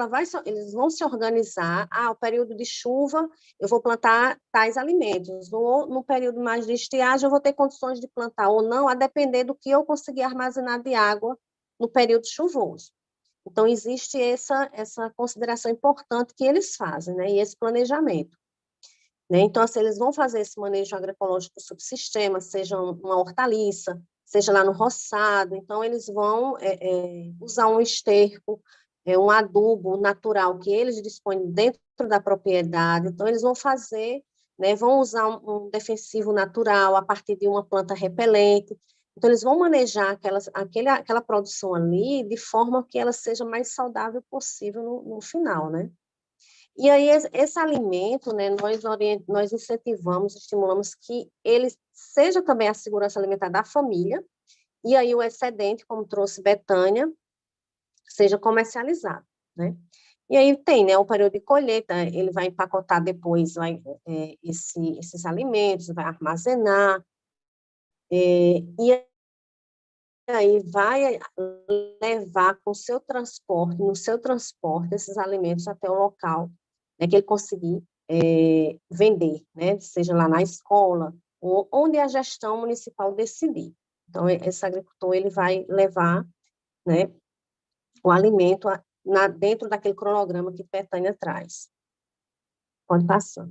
eles vão se organizar, o período de chuva, eu vou plantar tais alimentos, no período mais de estiagem, eu vou ter condições de plantar ou não, a depender do que eu conseguir armazenar de água no período chuvoso. Então, existe essa consideração importante que eles fazem, né, e esse planejamento. Né? Então, assim, eles vão fazer esse manejo agroecológico subsistema, seja uma hortaliça, seja lá no roçado, então eles vão usar um esterco, um adubo natural que eles dispõem dentro da propriedade, então eles vão fazer, né, vão usar um defensivo natural a partir de uma planta repelente, então eles vão manejar aquela produção ali de forma que ela seja mais saudável possível no final, né? E aí, esse alimento, né, nós incentivamos, estimulamos que ele seja também a segurança alimentar da família, e aí o excedente, como trouxe Betânia, seja comercializado, né? E aí tem, né, o período de colheita, ele vai empacotar depois esses alimentos, vai armazenar, e aí vai levar no seu transporte, esses alimentos até o local, né, que ele conseguir vender, né, seja lá na escola, ou onde a gestão municipal decidir. Então, esse agricultor, ele vai levar, né, o alimento dentro daquele cronograma que Betânia traz. Pode passar.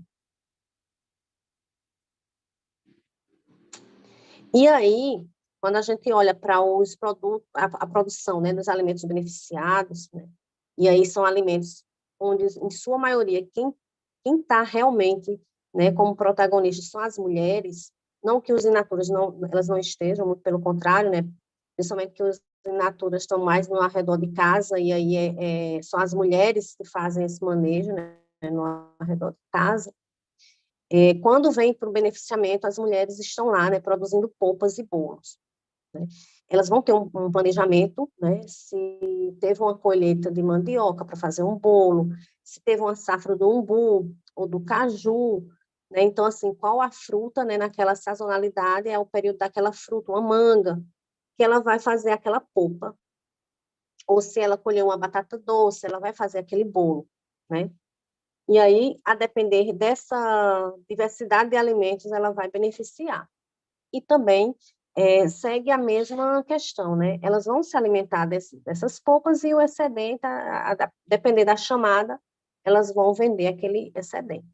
E aí, quando a gente olha para os produtos, a produção, né, dos alimentos beneficiados, né, e aí são alimentos onde, em sua maioria, quem está realmente, né, como protagonistas são as mulheres, não que os in naturas elas não estejam, muito pelo contrário, né, principalmente que os in naturas estão mais no arredor de casa, e aí são as mulheres que fazem esse manejo, né, no arredor de casa. Quando vem para o beneficiamento, as mulheres estão lá, né, produzindo polpas e bolos, né? Elas vão ter um planejamento, né, se teve uma colheita de mandioca para fazer um bolo, se teve uma safra do umbu ou do caju, né, então, assim, qual a fruta, né, naquela sazonalidade, é o período daquela fruta, uma manga, que ela vai fazer aquela polpa, ou se ela colheu uma batata doce, ela vai fazer aquele bolo, né? E aí, a depender dessa diversidade de alimentos, ela vai beneficiar. e também segue a mesma questão, né? Elas vão se alimentar dessas polpas e o excedente, depender da chamada, elas vão vender aquele excedente.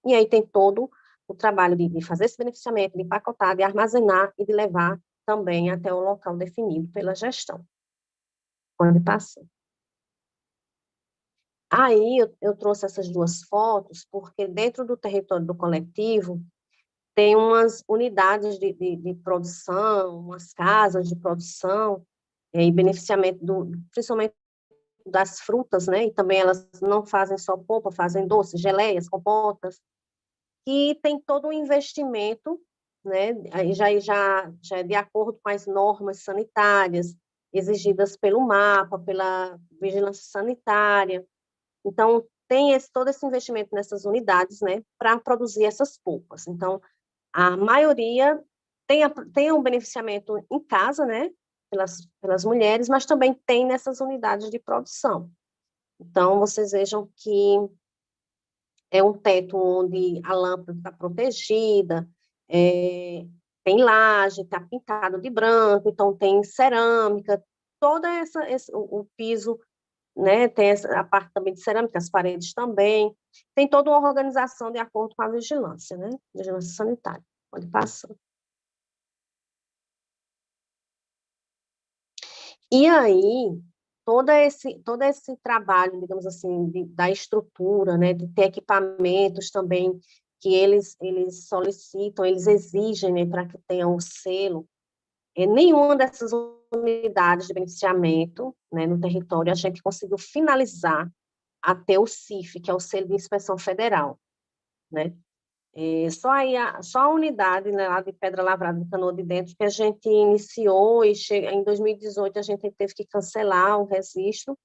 E aí tem todo o trabalho de fazer esse beneficiamento, de empacotar, de armazenar e de levar também até o local definido pela gestão. Pode passar. Aí eu trouxe essas duas fotos, porque dentro do território do coletivo tem umas unidades de produção, umas casas de produção, e beneficiamento, principalmente das frutas, né? E também elas não fazem só polpa, fazem doces, geleias, compotas, e tem todo um investimento, né? Já é de acordo com as normas sanitárias exigidas pelo MAPA, pela Vigilância Sanitária. Então, tem todo esse investimento nessas unidades, né, para produzir essas polpas. Então, a maioria tem um beneficiamento em casa, né, pelas mulheres, mas também tem nessas unidades de produção. Então, vocês vejam que é um teto onde a lâmpada está protegida, tem laje, está pintado de branco, então tem cerâmica, o piso, né, tem a parte também de cerâmica, as paredes também, tem toda uma organização de acordo com a vigilância, né, vigilância sanitária. Pode passar. E aí, todo esse trabalho, digamos assim, da estrutura, né, de ter equipamentos também que eles solicitam, eles exigem, né, para que tenha o selo, nenhuma dessas unidades de beneficiamento, né, no território, a gente conseguiu finalizar até o CIF, que é o Selo de Inspeção Federal, né? Só a unidade, né, lá de Pedra Lavrada do Canoa de Dentro, que a gente iniciou, e em 2018 a gente teve que cancelar o registro,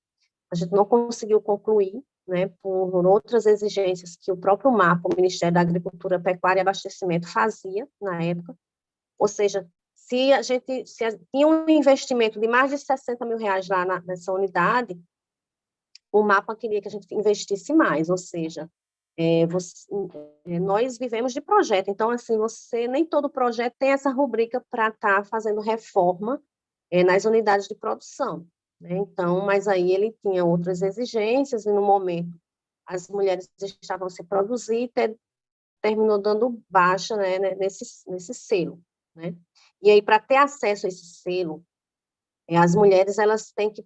a gente não conseguiu concluir, né, por outras exigências que o próprio MAPA, o Ministério da Agricultura, Pecuária e Abastecimento, fazia na época, ou seja, se tinha um investimento de mais de 60 mil reais lá nessa unidade, o MAPA queria que a gente investisse mais, ou seja, nós vivemos de projeto, então, assim, nem todo projeto tem essa rubrica para estar fazendo reforma nas unidades de produção, né? Então, mas aí ele tinha outras exigências, e no momento as mulheres estavam se produzir, terminou dando baixa, né, nesse selo, né? E aí, para ter acesso a esse selo, as mulheres, elas têm que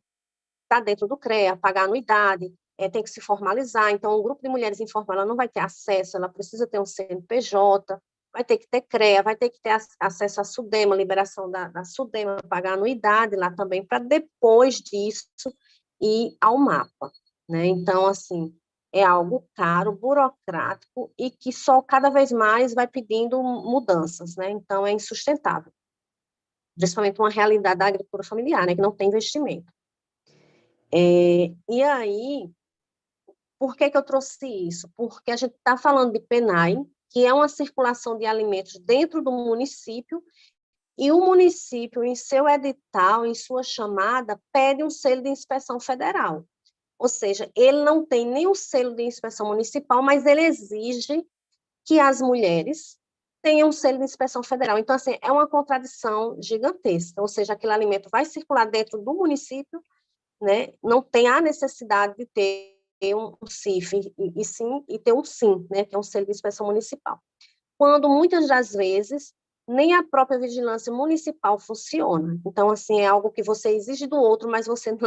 estar dentro do CREA, pagar anuidade, tem que se formalizar. Então, um grupo de mulheres informal, ela não vai ter acesso, ela precisa ter um CNPJ, vai ter que ter CREA, vai ter que ter acesso à SUDEMA, liberação da SUDEMA, pagar anuidade lá também, para depois disso ir ao MAPA, né? Então, assim, é algo caro, burocrático, e que só cada vez mais vai pedindo mudanças, né? Então, é insustentável. Principalmente uma realidade da agricultura familiar, né? Que não tem investimento. E aí, por que eu trouxe isso? Porque a gente está falando de PENAI, que é uma circulação de alimentos dentro do município, e o município, em seu edital, em sua chamada, pede um selo de inspeção federal. Ou seja, ele não tem nem o selo de inspeção municipal, mas ele exige que as mulheres tenham um selo de inspeção federal. Então, assim, é uma contradição gigantesca. Ou seja, aquele alimento vai circular dentro do município, né? Não tem a necessidade de ter um CIF, e ter um SIM, né? Que é um selo de inspeção municipal. Quando, muitas das vezes, nem a própria vigilância municipal funciona. Então, assim, é algo que você exige do outro, mas você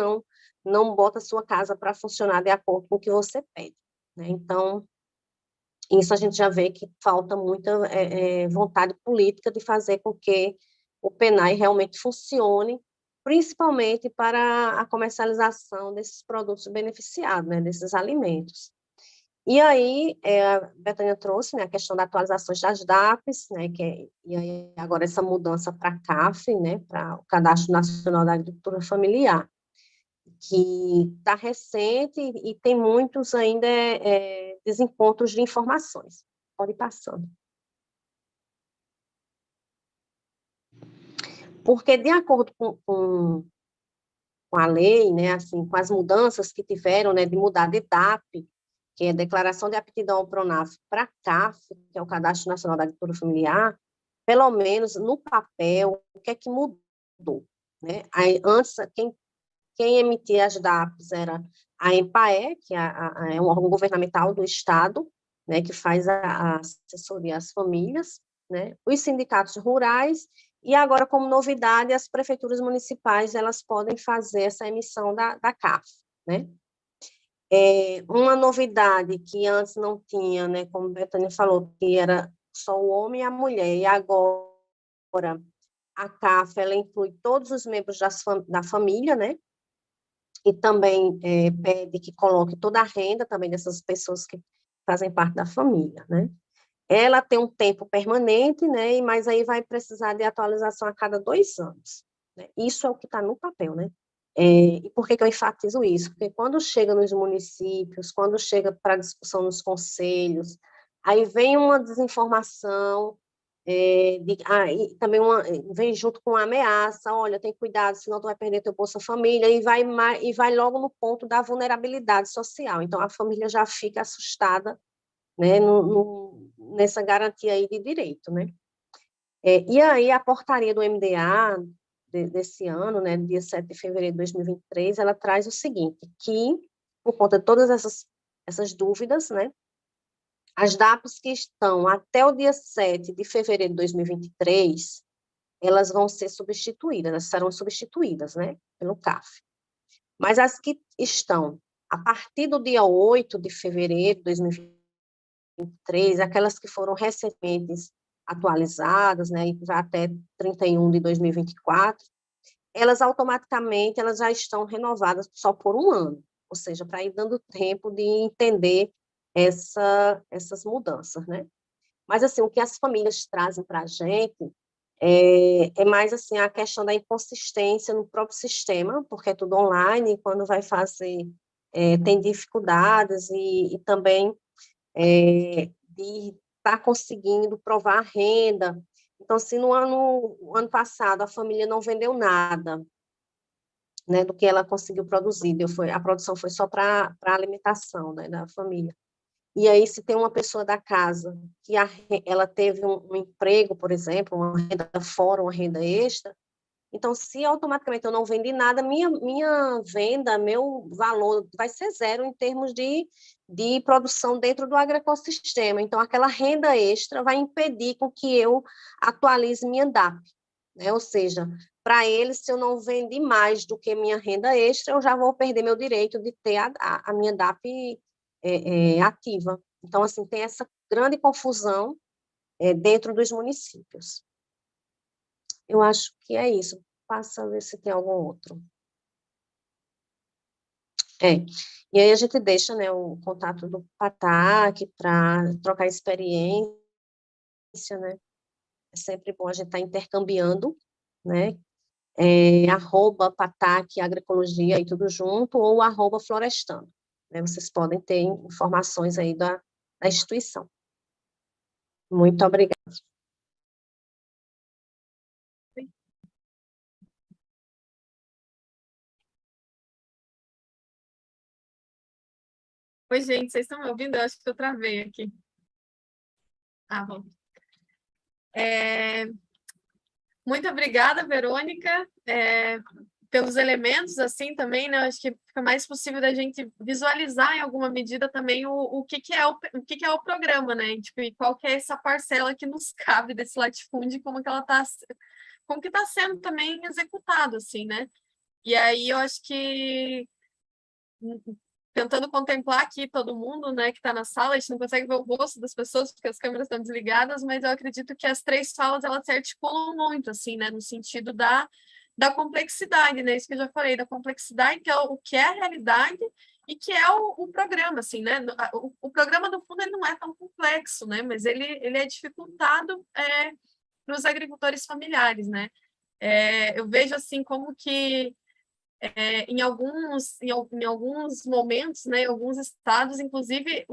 não bota a sua casa para funcionar de acordo com o que você pede, né? Então, isso a gente já vê que falta muita vontade política de fazer com que o PENAI realmente funcione, principalmente para a comercialização desses produtos beneficiados, né, desses alimentos. E aí, a Betânia trouxe, né, a questão da atualização das DAPs, né, e aí agora essa mudança para a CAF, né, para o Cadastro Nacional da Agricultura Familiar, que está recente e tem muitos ainda desencontros de informações. Pode ir passando. Porque, de acordo com a lei, né, assim, com as mudanças que tiveram, né, de mudar de DAP, que é a Declaração de Aptidão ao PRONAF, para CAF, que é o Cadastro Nacional da Agricultura Familiar, pelo menos no papel, o que é que mudou, né? Aí, antes, quem emitia as DAPs era a EMPAE, que é um órgão governamental do Estado, né, que faz a assessoria às famílias, né, os sindicatos rurais, e agora, como novidade, as prefeituras municipais, elas podem fazer essa emissão da CAF, né. Uma novidade que antes não tinha, né, como a Bethânia falou, que era só o homem e a mulher, e agora a CAF, ela inclui todos os membros da família, né, e também pede que coloque toda a renda também dessas pessoas que fazem parte da família, né. Ela tem um tempo permanente, né, mas aí vai precisar de atualização a cada 2 anos, né. Isso é o que está no papel, né. E por que eu enfatizo isso? Porque quando chega nos municípios, quando chega para discussão nos conselhos, aí vem uma desinformação, e também vem junto com uma ameaça, olha, tem cuidado, senão tu vai perder teu Bolsa Família, e vai logo no ponto da vulnerabilidade social. Então, a família já fica assustada, né, nessa garantia aí de direito, né. E aí a portaria do MDA desse ano, né, dia 7 de fevereiro de 2023, ela traz o seguinte, que, por conta de todas essas dúvidas, né, as DAPs que estão até o dia 7 de fevereiro de 2023, elas vão ser substituídas, elas serão substituídas, né, pelo CAF. Mas as que estão a partir do dia 8 de fevereiro de 2023, aquelas que foram recentemente atualizadas, né, e vai até 31 de 2024, elas automaticamente elas já estão renovadas só por 1 ano, ou seja, para ir dando tempo de entender essas mudanças, né? Mas, assim, o que as famílias trazem para a gente é mais, assim, a questão da inconsistência no próprio sistema, porque é tudo online, e quando vai fazer, tem dificuldades e também de estar conseguindo provar a renda. Então, se no ano passado a família não vendeu nada, né, do que ela conseguiu produzir, a produção foi só para a alimentação, né, da família. E aí, se tem uma pessoa da casa que ela teve um emprego, por exemplo, uma renda fora, uma renda extra, então, se automaticamente eu não vendi nada, minha venda, meu valor vai ser zero em termos de produção dentro do agroecossistema. Então, aquela renda extra vai impedir com que eu atualize minha DAP, né? Ou seja, para eles, se eu não vendi mais do que minha renda extra, eu já vou perder meu direito de ter a minha DAP ativa. Então, assim, tem essa grande confusão dentro dos municípios. Eu acho que é isso. Passa a ver se tem algum outro. E aí a gente deixa, né, o contato do PATAC para trocar experiência, né? É sempre bom a gente estar intercambiando, né? @PATAC Agroecologia e tudo junto, ou @Florestando. Né? Vocês podem ter informações aí da instituição. Muito obrigada. Oi, gente, vocês estão me ouvindo? Eu acho que eu travei aqui. Bom. Muito obrigada, Verônica, pelos elementos, assim, também, né? Eu acho que fica mais possível da gente visualizar, em alguma medida, também o que é o programa, né? Tipo, e qual que é essa parcela que nos cabe desse latifúndio, como que está sendo também executado, assim, né? E aí, eu acho que tentando contemplar aqui todo mundo, né, que está na sala, a gente não consegue ver o rosto das pessoas porque as câmeras estão desligadas, mas eu acredito que as 3 falas elas se articulam muito, assim, né, no sentido da complexidade, né, isso que eu já falei, da complexidade, que é o que é a realidade e que é o programa, assim, né, o programa, no fundo, ele não é tão complexo, né, mas ele é dificultado para os agricultores familiares, né. Eu vejo, assim, como que em alguns momentos, né, em alguns estados, inclusive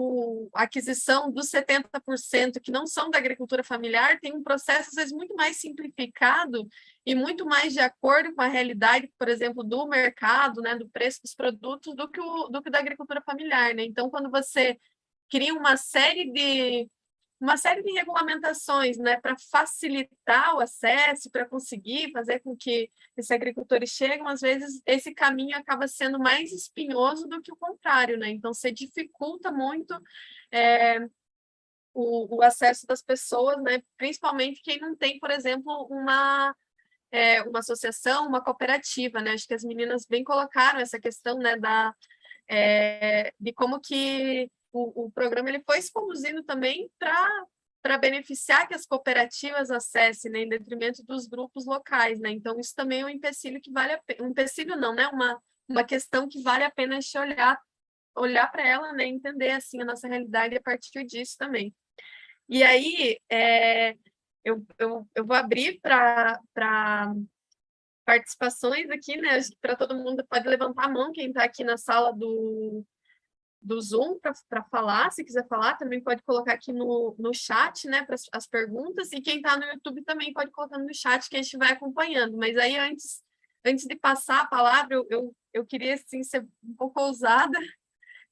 a aquisição dos 70% que não são da agricultura familiar tem um processo, às vezes, muito mais simplificado e muito mais de acordo com a realidade, por exemplo, do mercado, né, do preço dos produtos, do que da agricultura familiar, né? Então, quando você cria uma série de uma série de regulamentações, né, para facilitar o acesso, para conseguir fazer com que esses agricultores cheguem, às vezes esse caminho acaba sendo mais espinhoso do que o contrário, né? Então, você dificulta muito o acesso das pessoas, né? Principalmente quem não tem, por exemplo, uma associação, uma cooperativa, né? Acho que as meninas bem colocaram essa questão, né, de como que o programa ele foi se conduzindo também para beneficiar que as cooperativas acessem, né, em detrimento dos grupos locais, né? Então, isso também é um empecilho que vale a pena, um empecilho não, né? Uma questão que vale a pena a gente olhar para ela, né, entender assim a nossa realidade a partir disso também. E aí, eu vou abrir para participações aqui, né? Para todo mundo, pode levantar a mão, quem está aqui na sala do Zoom para falar, se quiser falar, também pode colocar aqui no chat, né, para as perguntas, e quem está no YouTube também pode colocar no chat que a gente vai acompanhando. Mas aí, antes de passar a palavra, eu queria, assim, ser um pouco ousada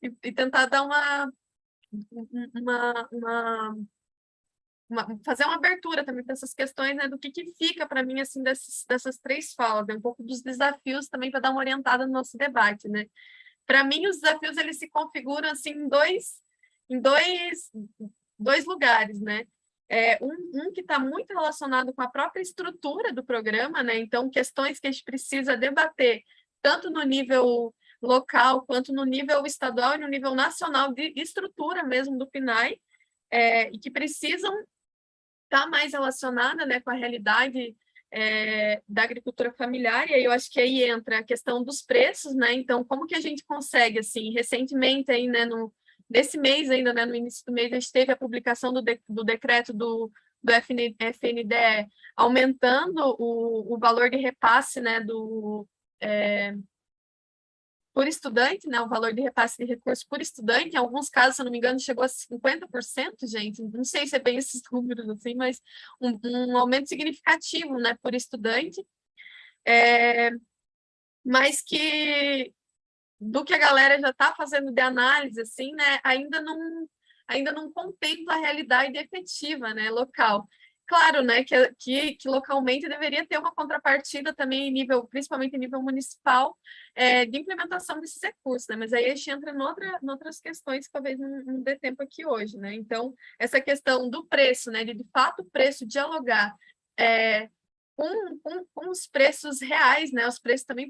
e tentar dar fazer uma abertura também para essas questões, né, do que fica para mim, assim, dessas três falas, né, um pouco dos desafios também para dar uma orientada no nosso debate, né. Para mim, os desafios eles se configuram assim em dois lugares, né? Um que está muito relacionado com a própria estrutura do programa, né? Então, questões que a gente precisa debater, tanto no nível local, quanto no nível estadual e no nível nacional, de estrutura mesmo do PNAE, e que precisam estar mais relacionada, né, com a realidade da agricultura familiar, e aí eu acho que aí entra a questão dos preços, né? Então, como que a gente consegue, assim, recentemente aí, né, nesse mês ainda, né, no início do mês, a gente teve a publicação do decreto do FNDE aumentando o valor de repasse, né, por estudante, né, o valor de repasse de recurso por estudante, em alguns casos, se eu não me engano, chegou a 50%, gente, não sei se é bem esses números, assim, mas um aumento significativo, né, por estudante, mas que, do que a galera já está fazendo de análise, assim, né, ainda não contempla a realidade efetiva, né, local. Claro, né, que localmente deveria ter uma contrapartida também em nível, principalmente em nível municipal, de implementação desses recursos, né? Mas aí a gente entra em outras questões que talvez não dê tempo aqui hoje, né? Então, essa questão do preço, né, de fato o preço dialogar com os preços reais, né? Os preços também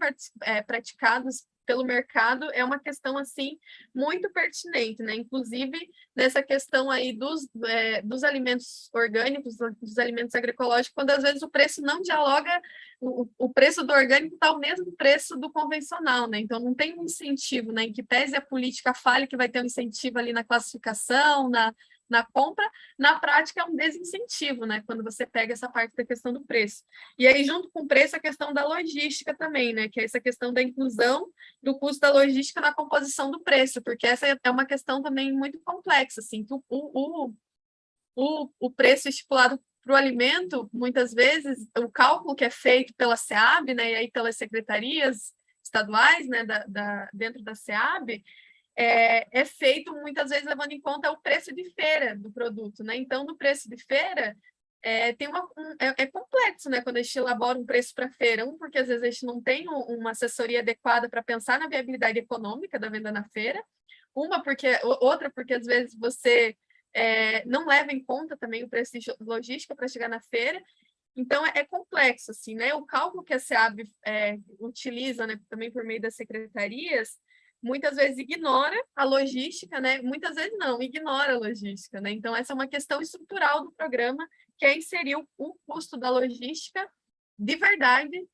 praticados pelo mercado é uma questão assim muito pertinente, né? Inclusive nessa questão aí dos alimentos orgânicos, dos alimentos agroecológicos, quando às vezes o preço não dialoga, o preço do orgânico está o mesmo preço do convencional, né? Então não tem um incentivo, né? Em que pese a política fale que vai ter um incentivo ali na classificação, na compra, na prática é um desincentivo, né? Quando você pega essa parte da questão do preço. E aí, junto com o preço, a questão da logística também, né? Que é essa questão da inclusão do custo da logística na composição do preço, porque essa é uma questão também muito complexa, assim, que o preço estipulado para o alimento, muitas vezes, o cálculo que é feito pela SEAB, né? E aí pelas secretarias estaduais, né? Dentro da SEAB, é feito muitas vezes levando em conta o preço de feira do produto, né? Então, no preço de feira, é complexo, né? Quando a gente elabora um preço para feira, porque às vezes a gente não tem uma assessoria adequada para pensar na viabilidade econômica da venda na feira, outra porque às vezes você não leva em conta também o preço de logística para chegar na feira. Então, é complexo, assim, né? O cálculo que a SEAB utiliza, né, também por meio das secretarias, muitas vezes ignora a logística, né? Muitas vezes não, ignora a logística, né? Então, essa é uma questão estrutural do programa, que é inserir o custo da logística de verdade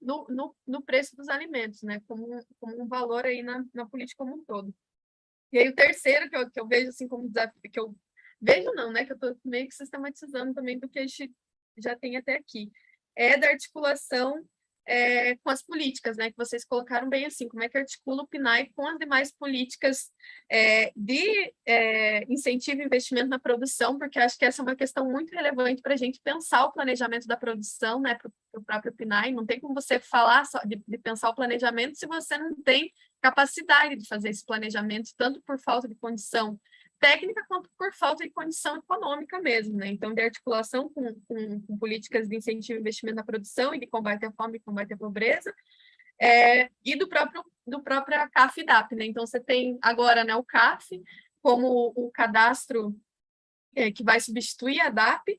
no preço dos alimentos, né? Como um valor aí na política como um todo. E aí, o terceiro que eu vejo assim como desafio, que eu vejo não, né? Que eu estou meio que sistematizando também do que a gente já tem até aqui, é da articulação com as políticas, né, que vocês colocaram bem assim, como é que articula o PNAE com as demais políticas de incentivo e investimento na produção, porque acho que essa é uma questão muito relevante para a gente pensar o planejamento da produção, né, para o próprio PNAE. Não tem como você falar só de pensar o planejamento se você não tem capacidade de fazer esse planejamento, tanto por falta de condição técnica quanto por falta de condição econômica mesmo, né? Então, de articulação com políticas de incentivo e investimento na produção e de combate à fome e combate à pobreza, e do próprio CAF-DAP, né? Então, você tem agora, né, o CAF como o cadastro que vai substituir a DAP,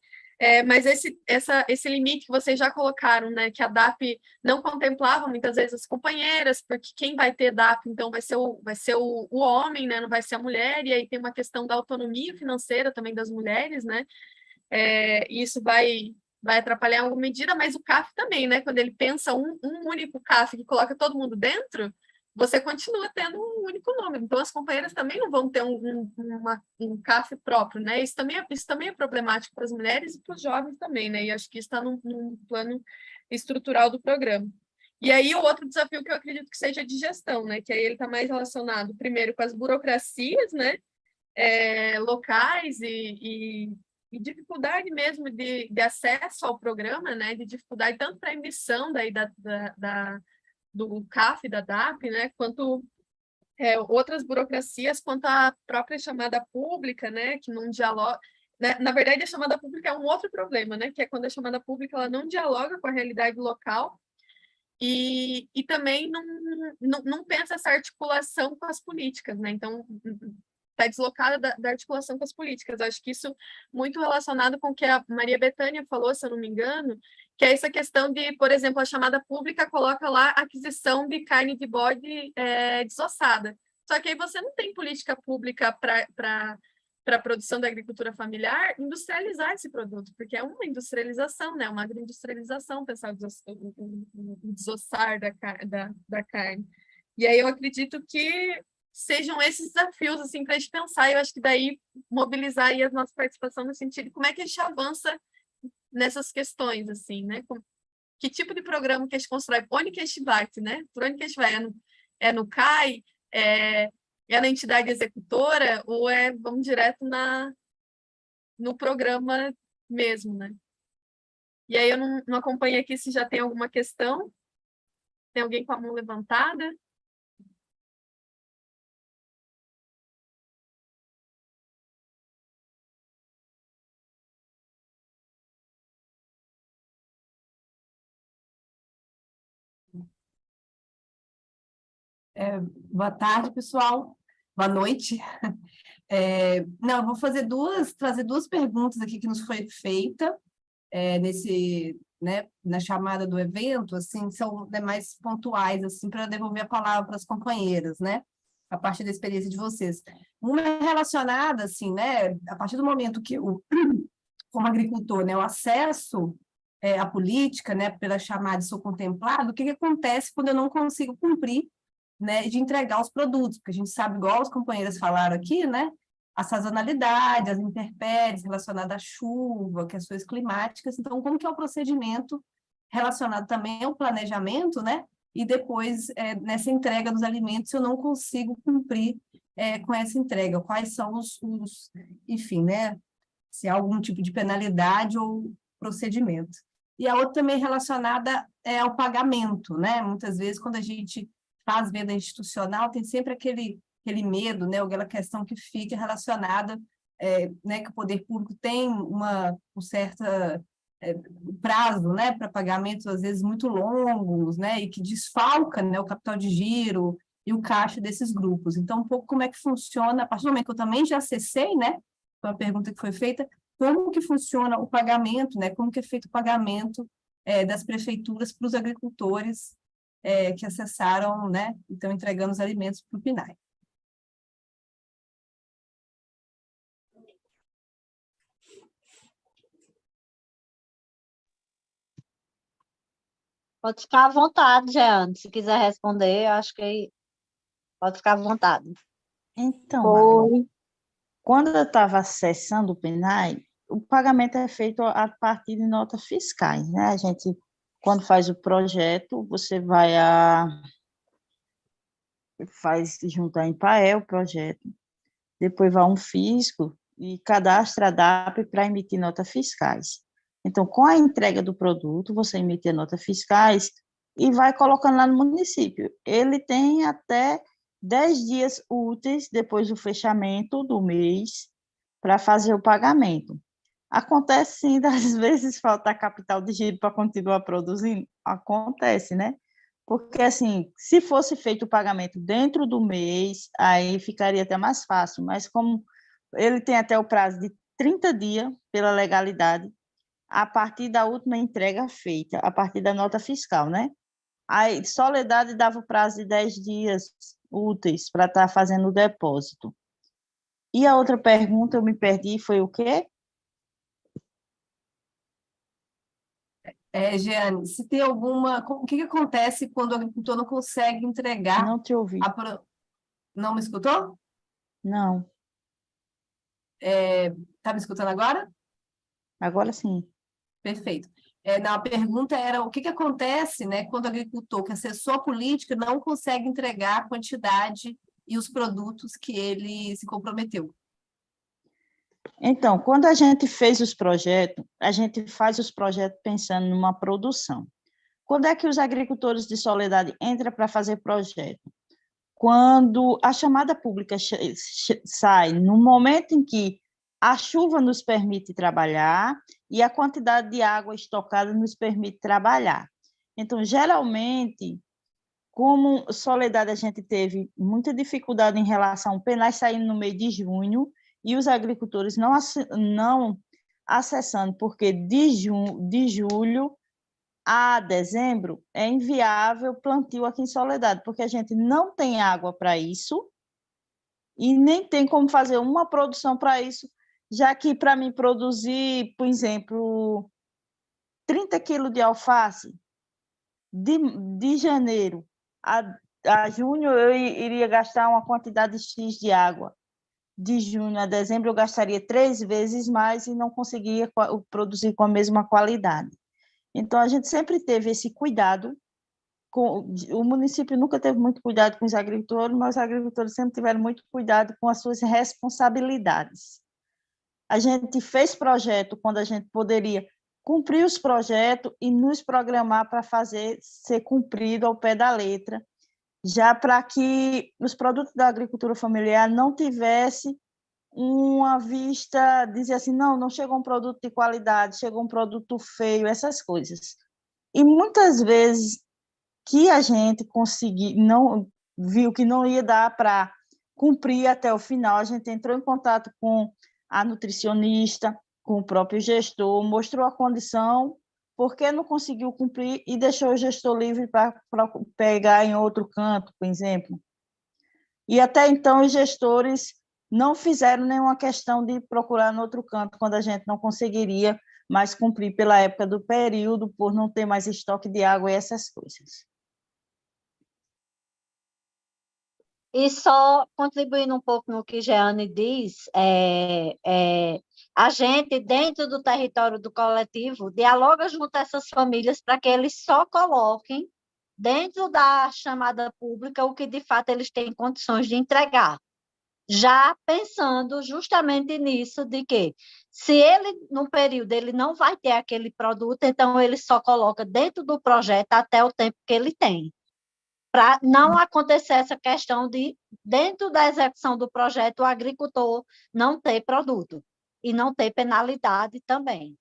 mas esse limite que vocês já colocaram, né, que a DAP não contemplava muitas vezes as companheiras, porque quem vai ter DAP, então, vai ser o homem, né, não vai ser a mulher, e aí tem uma questão da autonomia financeira também das mulheres, né, e isso vai atrapalhar em alguma medida, mas o CAF também, né, quando ele pensa um único CAF que coloca todo mundo dentro, você continua tendo um único número. Então, as companheiras também não vão ter um CAF próprio, né? Isso também é problemático para as mulheres e para os jovens também, né? E acho que isso está num plano estrutural do programa. E aí, o outro desafio que eu acredito que seja de gestão, né? Que aí ele está mais relacionado, primeiro, com as burocracias, né? Locais e dificuldade mesmo de acesso ao programa, né? De dificuldade tanto para a emissão daí do CAF, da DAP, né, quanto outras burocracias, quanto à própria chamada pública, né, que não dialoga. Né? Na verdade, a chamada pública é um outro problema, né, que é quando a chamada pública ela não dialoga com a realidade local e também não pensa essa articulação com as políticas, né? Então, está deslocada da articulação com as políticas. Eu acho que isso muito relacionado com o que a Maria Bethânia falou, se eu não me engano, que é essa questão de, por exemplo, a chamada pública coloca lá aquisição de carne de bode desossada. Só que aí você não tem política pública para a produção da agricultura familiar industrializar esse produto, porque é uma industrialização, né? Uma agroindustrialização, pensar o desossar da carne. E aí eu acredito que sejam esses desafios assim, para a gente pensar, e eu acho que daí mobilizar aí a nossa participação no sentido de como é que a gente avança nessas questões, assim, né? Que tipo de programa que a gente constrói? Onde que a gente bate, né? Por onde que a gente vai? É no CAI? É na entidade executora? Ou vamos direto no programa mesmo, né? E aí eu não acompanho aqui se já tem alguma questão. Tem alguém com a mão levantada? Boa tarde, pessoal. Boa noite. Não, eu vou trazer duas perguntas aqui que nos foi feita na chamada do evento, assim, são mais pontuais, assim, para devolver a palavra para as companheiras, né? A partir da experiência de vocês. Uma é relacionada, assim, né? A partir do momento que como agricultor, né, o acesso à política, né, pela chamada sou contemplado, o que acontece quando eu não consigo cumprir, né, de entregar os produtos, porque a gente sabe, igual os companheiros falaram aqui, né, a sazonalidade, as intempéries relacionadas à chuva, questões climáticas, então como que é o procedimento relacionado também ao planejamento, né, e depois nessa entrega dos alimentos eu não consigo cumprir com essa entrega, quais são enfim, né, se há algum tipo de penalidade ou procedimento. E a outra também relacionada ao pagamento, né, muitas vezes quando a gente faz venda institucional, tem sempre aquele medo, né, aquela questão que fica relacionada, né, que o poder público tem um certo prazo, né, para pagamentos, às vezes, muito longos, né, e que desfalca, né, o capital de giro e o caixa desses grupos. Então, um pouco como é que funciona, a partir do momento que eu também já acessei, né, foi uma pergunta que foi feita, como que funciona o pagamento, né, como que é feito o pagamento das prefeituras para os agricultores que acessaram, né, estão entregando os alimentos para o PNAE. Pode ficar à vontade, Jeane, se quiser responder, eu acho que pode ficar à vontade. Então, Maria, quando eu estava acessando o PNAE, o pagamento é feito a partir de notas fiscais, né? A gente, quando faz o projeto, você faz juntar em PAE o projeto, depois vai um fisco e cadastra a DAP para emitir notas fiscais. Então, com a entrega do produto, você emite notas fiscais e vai colocando lá no município. Ele tem até 10 dias úteis depois do fechamento do mês para fazer o pagamento. Acontece sim, às vezes falta capital de giro para continuar produzindo? Acontece, né? Porque, assim, se fosse feito o pagamento dentro do mês, aí ficaria até mais fácil, mas como ele tem até o prazo de 30 dias pela legalidade, a partir da última entrega feita, a partir da nota fiscal, né? Aí, Soledade dava o prazo de 10 dias úteis para estar fazendo o depósito. E a outra pergunta, eu me perdi, foi o quê? Jeane, se tem alguma... O que acontece quando o agricultor não consegue entregar Não te ouvi. Não me escutou? Não, Tá me escutando agora? agora sim. Perfeito. Não, a pergunta era o que acontece, né, quando o agricultor que acessou a política não consegue entregar a quantidade e os produtos que ele se comprometeu. Então, quando a gente fez os projetos, a gente faz os projetos pensando numa produção. Quando é que os agricultores de Soledade entram para fazer projeto? Quando a chamada pública sai no momento em que a chuva nos permite trabalhar e a quantidade de água estocada nos permite trabalhar. Então, geralmente, como Soledade a gente teve muita dificuldade em relação ao penais saindo no mês de junho e os agricultores não acessando, porque de julho a dezembro é inviável plantio aqui em Soledade, porque a gente não tem água para isso e nem tem como fazer uma produção para isso, já que para mim produzir, por exemplo, 30 quilos de alface de janeiro a junho, eu iria gastar uma quantidade X de água. De junho a dezembro, eu gastaria 3 vezes mais e não conseguia produzir com a mesma qualidade. Então, a gente sempre teve esse cuidado. O município nunca teve muito cuidado com os agricultores, mas os agricultores sempre tiveram muito cuidado com as suas responsabilidades. A gente fez projeto quando a gente poderia cumprir os projetos e nos programar para fazer ser cumprido ao pé da letra, já para que os produtos da agricultura familiar não tivessem uma vista, dizer assim, não chegou um produto de qualidade, chegou um produto feio, essas coisas. E muitas vezes que a gente não viu que não ia dar para cumprir até o final, a gente entrou em contato com a nutricionista, com o próprio gestor, mostrou a condição, porque não conseguiu cumprir e deixou o gestor livre para pegar em outro canto, por exemplo. E até então os gestores não fizeram nenhuma questão de procurar no outro canto, quando a gente não conseguiria mais cumprir pela época do período, por não ter mais estoque de água e essas coisas. E só contribuindo um pouco no que Jeane diz, a gente, dentro do território do coletivo, dialoga junto a essas famílias para que eles só coloquem dentro da chamada pública o que, de fato, eles têm condições de entregar. Já pensando justamente nisso, de que se ele, no período, ele não vai ter aquele produto, então ele só coloca dentro do projeto até o tempo que ele tem, para não acontecer essa questão de, dentro da execução do projeto, o agricultor não ter produto e não ter penalidade também.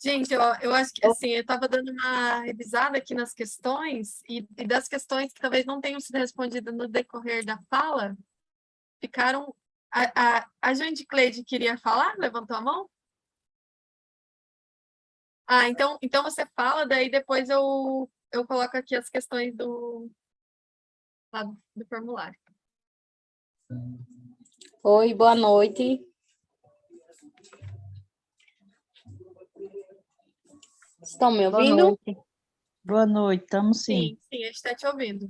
Gente, eu acho que assim, eu estava dando uma revisada aqui nas questões, e das questões que talvez não tenham sido respondidas no decorrer da fala, ficaram. A Joane Cleide queria falar? Levantou a mão? Então você fala, daí depois eu coloco aqui as questões lá do formulário. Oi, boa noite. Estão me Boa ouvindo? noite. Boa noite, estamos sim. Sim, a gente está te ouvindo.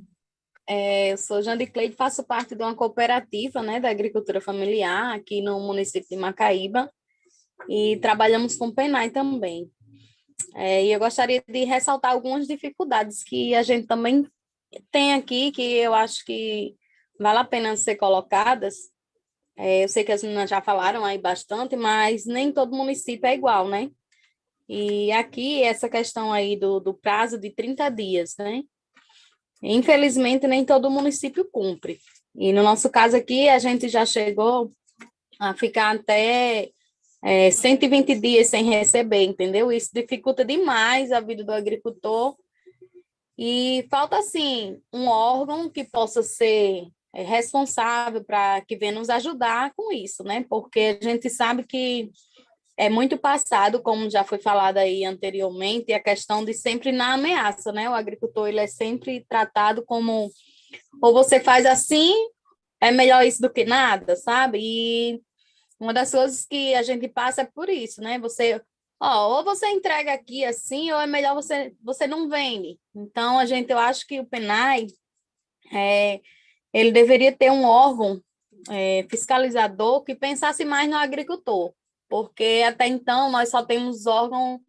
Eu sou Jane Cleide, faço parte de uma cooperativa, né, da agricultura familiar aqui no município de Macaíba e trabalhamos com PENAI também. E eu gostaria de ressaltar algumas dificuldades que a gente também tem aqui que eu acho que vale a pena ser colocadas. Eu sei que as meninas já falaram aí bastante, mas nem todo município é igual, né? E aqui, essa questão aí do prazo de 30 dias, né? Infelizmente, nem todo município cumpre. E no nosso caso aqui, a gente já chegou a ficar até 120 dias sem receber, entendeu? Isso dificulta demais a vida do agricultor. E falta, assim, um órgão que possa ser responsável para que venha nos ajudar com isso, né? Porque a gente sabe que é muito passado, como já foi falado aí anteriormente, a questão de sempre na ameaça, né? O agricultor, ele é sempre tratado como, ou você faz assim, é melhor isso do que nada, sabe? E uma das coisas que a gente passa é por isso, né? Ou você entrega aqui assim, ou é melhor você não vende. Então, eu acho que o PENAI, ele deveria ter um órgão fiscalizador que pensasse mais no agricultor, porque até então nós só temos órgão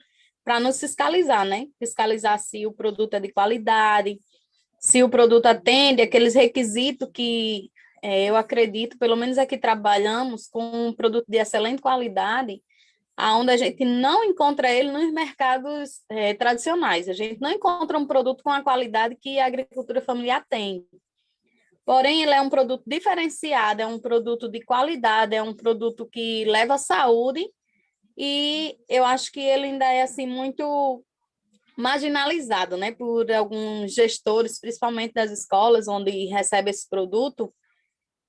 para nos fiscalizar, né? Fiscalizar se o produto é de qualidade, se o produto atende aqueles requisitos que eu acredito, pelo menos aqui trabalhamos com um produto de excelente qualidade, aonde a gente não encontra ele nos mercados tradicionais. A gente não encontra um produto com a qualidade que a agricultura familiar tem. Porém, ele é um produto diferenciado, é um produto de qualidade, é um produto que leva saúde, e eu acho que ele ainda é assim muito marginalizado, né, por alguns gestores, principalmente das escolas onde recebe esse produto,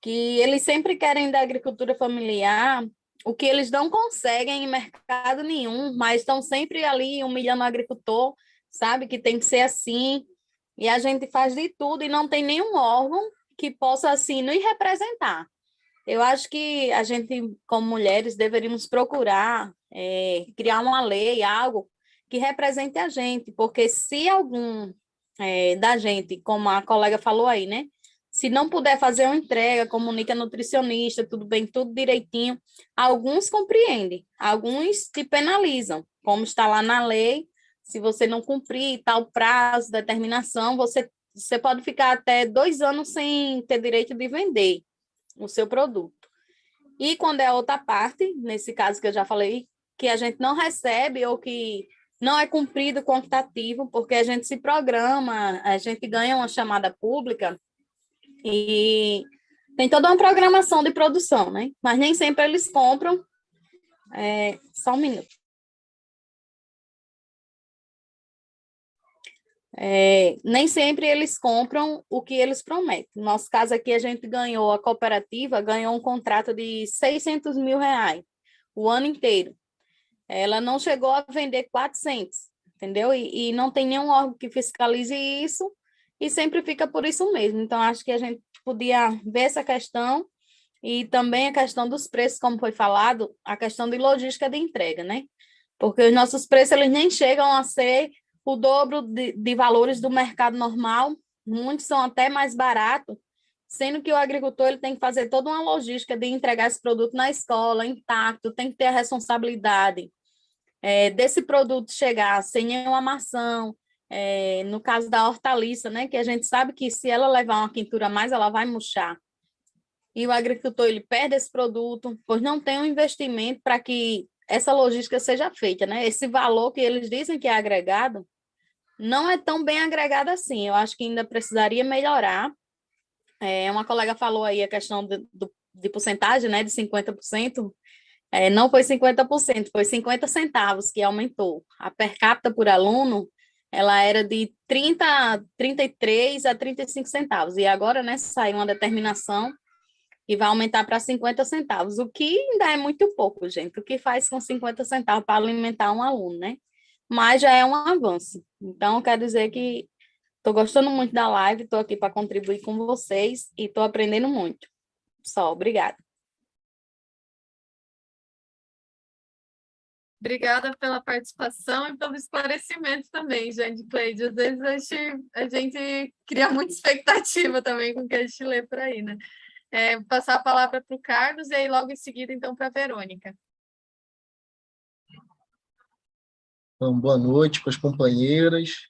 que eles sempre querem da agricultura familiar o que eles não conseguem em mercado nenhum, mas estão sempre ali humilhando o agricultor, sabe, que tem que ser assim, e a gente faz de tudo e não tem nenhum órgão que possa, assim, nos representar. Eu acho que a gente, como mulheres, deveríamos procurar criar uma lei, algo que represente a gente, porque se algum da gente, como a colega falou aí, né? Se não puder fazer uma entrega, comunica a nutricionista, tudo bem, tudo direitinho. Alguns compreendem, alguns te penalizam, como está lá na lei. Se você não cumprir tal prazo, determinação, você pode ficar até 2 anos sem ter direito de vender o seu produto. E quando é outra parte, nesse caso que eu já falei, que a gente não recebe ou que não é cumprido o quantitativo, porque a gente se programa, a gente ganha uma chamada pública e tem toda uma programação de produção, né? Mas nem sempre eles compram. Só um minuto. Nem sempre eles compram o que eles prometem. No nosso caso aqui, a cooperativa ganhou um contrato de 600 mil reais o ano inteiro. Ela não chegou a vender 400, entendeu? E não tem nenhum órgão que fiscalize isso, e sempre fica por isso mesmo. Então, acho que a gente podia ver essa questão, e também a questão dos preços, como foi falado, a questão de logística de entrega, né? Porque os nossos preços, eles nem chegam a ser o dobro de valores do mercado normal, muitos são até mais baratos, sendo que o agricultor ele tem que fazer toda uma logística de entregar esse produto na escola, intacto, tem que ter a responsabilidade desse produto chegar sem nenhuma amação, no caso da hortaliça, né, que a gente sabe que se ela levar uma quintura a mais, ela vai murchar. E o agricultor ele perde esse produto, pois não tem um investimento para que essa logística seja feita, né? Esse valor que eles dizem que é agregado, não é tão bem agregado assim. Eu acho que ainda precisaria melhorar. Uma colega falou aí a questão de porcentagem, né, de 50%. Não foi 50%, foi 50 centavos que aumentou. A per capita por aluno, ela era de 33 a 35 centavos. E agora, né, saiu uma determinação e vai aumentar para 50 centavos, o que ainda é muito pouco, gente. O que faz com 50 centavos para alimentar um aluno, né? Mas já é um avanço. Então, quero dizer que estou gostando muito da live, estou aqui para contribuir com vocês e estou aprendendo muito. Só, obrigada. Obrigada pela participação e pelo esclarecimento também, Jane Cleide. Às vezes a gente cria muita expectativa também com o que a gente lê por aí, né? Vou passar a palavra para o Carlos e aí logo em seguida, então, para a Verônica. Então, boa noite para as companheiras.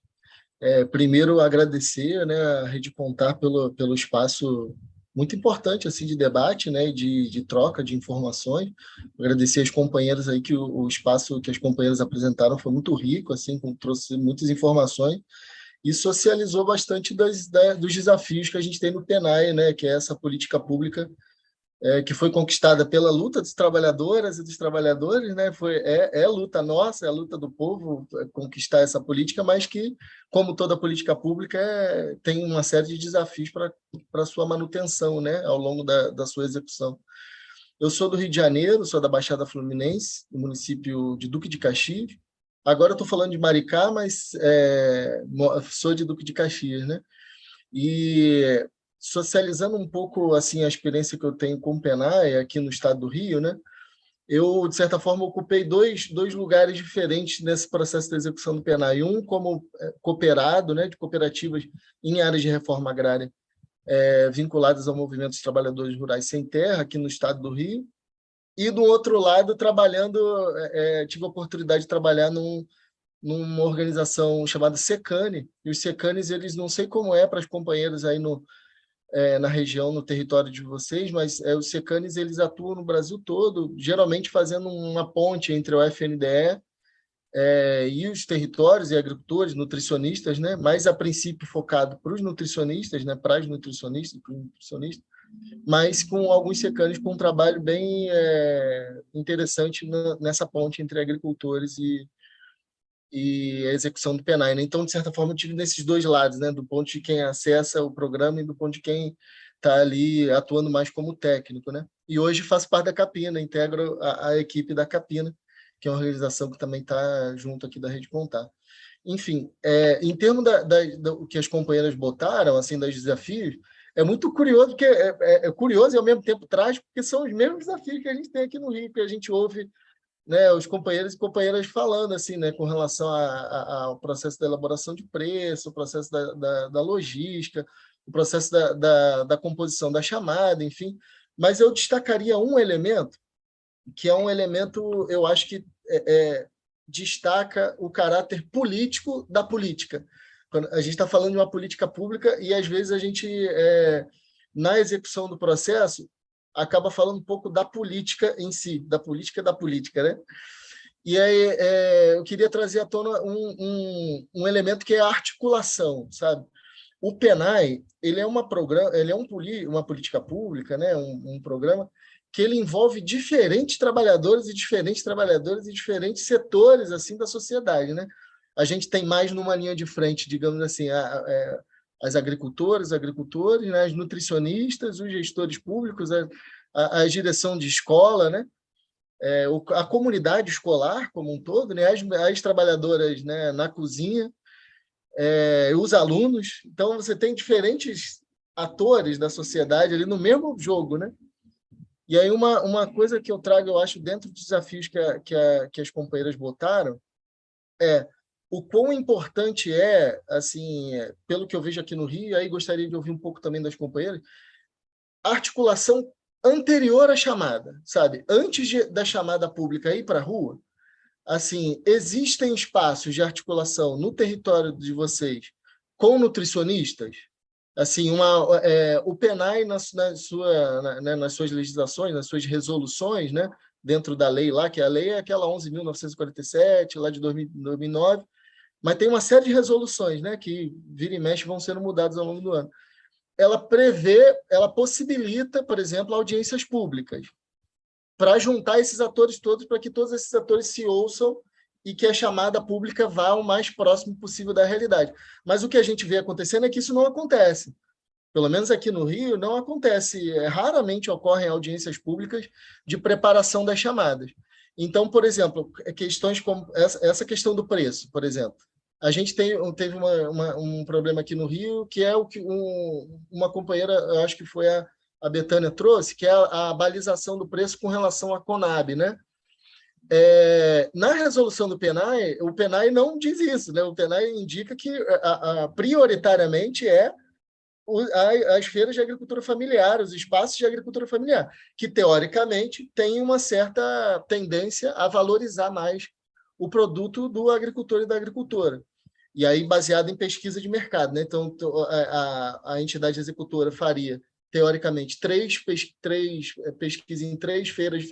Primeiro, agradecer, né, a Rede Contar pelo espaço muito importante assim, de debate, né, de troca de informações. Agradecer às companheiras aí que o espaço que as companheiras apresentaram foi muito rico, assim, trouxe muitas informações e socializou bastante dos desafios que a gente tem no PENAE, né, que é essa política pública que foi conquistada pela luta das trabalhadoras e dos trabalhadores, né? É luta nossa, é a luta do povo conquistar essa política, mas que, como toda política pública, tem uma série de desafios para sua manutenção, né? Ao longo da sua execução. Eu sou do Rio de Janeiro, sou da Baixada Fluminense, do município de Duque de Caxias. Agora estou falando de Maricá, mas sou de Duque de Caxias, né? E socializando um pouco assim a experiência que eu tenho com o PENAE aqui no estado do Rio, né? Eu, de certa forma, ocupei dois lugares diferentes nesse processo de execução do PENAE. Um como cooperado, né, de cooperativas em áreas de reforma agrária vinculadas ao movimento dos trabalhadores rurais sem terra, aqui no estado do Rio. E, do outro lado, trabalhando, tive a oportunidade de trabalhar numa organização chamada Secane. E os Secanes, eles não sei como para as companheiras aí na região, no território de vocês, mas os Secanes eles atuam no Brasil todo, geralmente fazendo uma ponte entre o FNDE e os territórios e agricultores, nutricionistas, né? Mas a princípio focado para os nutricionistas, né? Para os nutricionistas, mas com alguns Secanes com um trabalho bem interessante nessa ponte entre agricultores e a execução do PENAE, né? Então, de certa forma, eu tive nesses dois lados, né? Do ponto de quem acessa o programa e do ponto de quem está ali atuando mais como técnico, né? E hoje faço parte da Capina, integro a equipe da Capina, que é uma organização que também está junto aqui da Rede Contar. Enfim, em termos do que as companheiras botaram, assim, dos desafios, é muito curioso, porque é curioso e ao mesmo tempo trágico, porque são os mesmos desafios que a gente tem aqui no Rio, que a gente ouve, né, os companheiros e companheiras falando assim, né, com relação ao processo da elaboração de preço, o processo da logística, o processo da composição da chamada, enfim. Mas eu destacaria um elemento, que é um elemento, eu acho que destaca o caráter político da política. Quando a gente está falando de uma política pública e, às vezes, a gente, na execução do processo, acaba falando um pouco da política em si, da política, né? E aí eu queria trazer à tona um elemento que é a articulação, sabe? O PENAE, ele é uma política pública, né? Um programa que ele envolve diferentes trabalhadores e diferentes setores assim da sociedade, né? A gente tem mais numa linha de frente, digamos assim, as agricultoras, agricultores, né? As nutricionistas, os gestores públicos, a direção de escola, né? A comunidade escolar como um todo, né? As trabalhadoras, né? Na cozinha, os alunos. Então, você tem diferentes atores da sociedade ali no mesmo jogo, né? E aí uma coisa que eu trago, eu acho, dentro dos desafios que as companheiras botaram, o quão importante assim, pelo que eu vejo aqui no Rio, e aí gostaria de ouvir um pouco também das companheiras, a articulação anterior à chamada, sabe? Antes da chamada pública ir para a rua, assim, existem espaços de articulação no território de vocês com nutricionistas? Assim, o PENAE, nas suas legislações, nas suas resoluções, né, dentro da lei lá, que a lei é aquela 11.947, lá de 2009, mas tem uma série de resoluções, né, que vira e mexe vão sendo mudadas ao longo do ano. Ela possibilita, por exemplo, audiências públicas, para juntar esses atores todos, para que todos esses atores se ouçam e que a chamada pública vá o mais próximo possível da realidade. Mas o que a gente vê acontecendo é que isso não acontece. Pelo menos aqui no Rio, não acontece. Raramente ocorrem audiências públicas de preparação das chamadas. Então, por exemplo, questões como essa questão do preço, por exemplo. A gente teve um problema aqui no Rio, que é uma companheira, eu acho que foi a Betânia trouxe, que é a balização do preço com relação à Conab, né? Na resolução do PENAE, o PENAE não diz isso, né? O PENAE indica que prioritariamente as feiras de agricultura familiar, os espaços de agricultura familiar, que teoricamente têm uma certa tendência a valorizar mais o produto do agricultor e da agricultora. E aí, baseado em pesquisa de mercado, né? Então, a entidade executora faria, teoricamente, três pesquisas em 3 feiras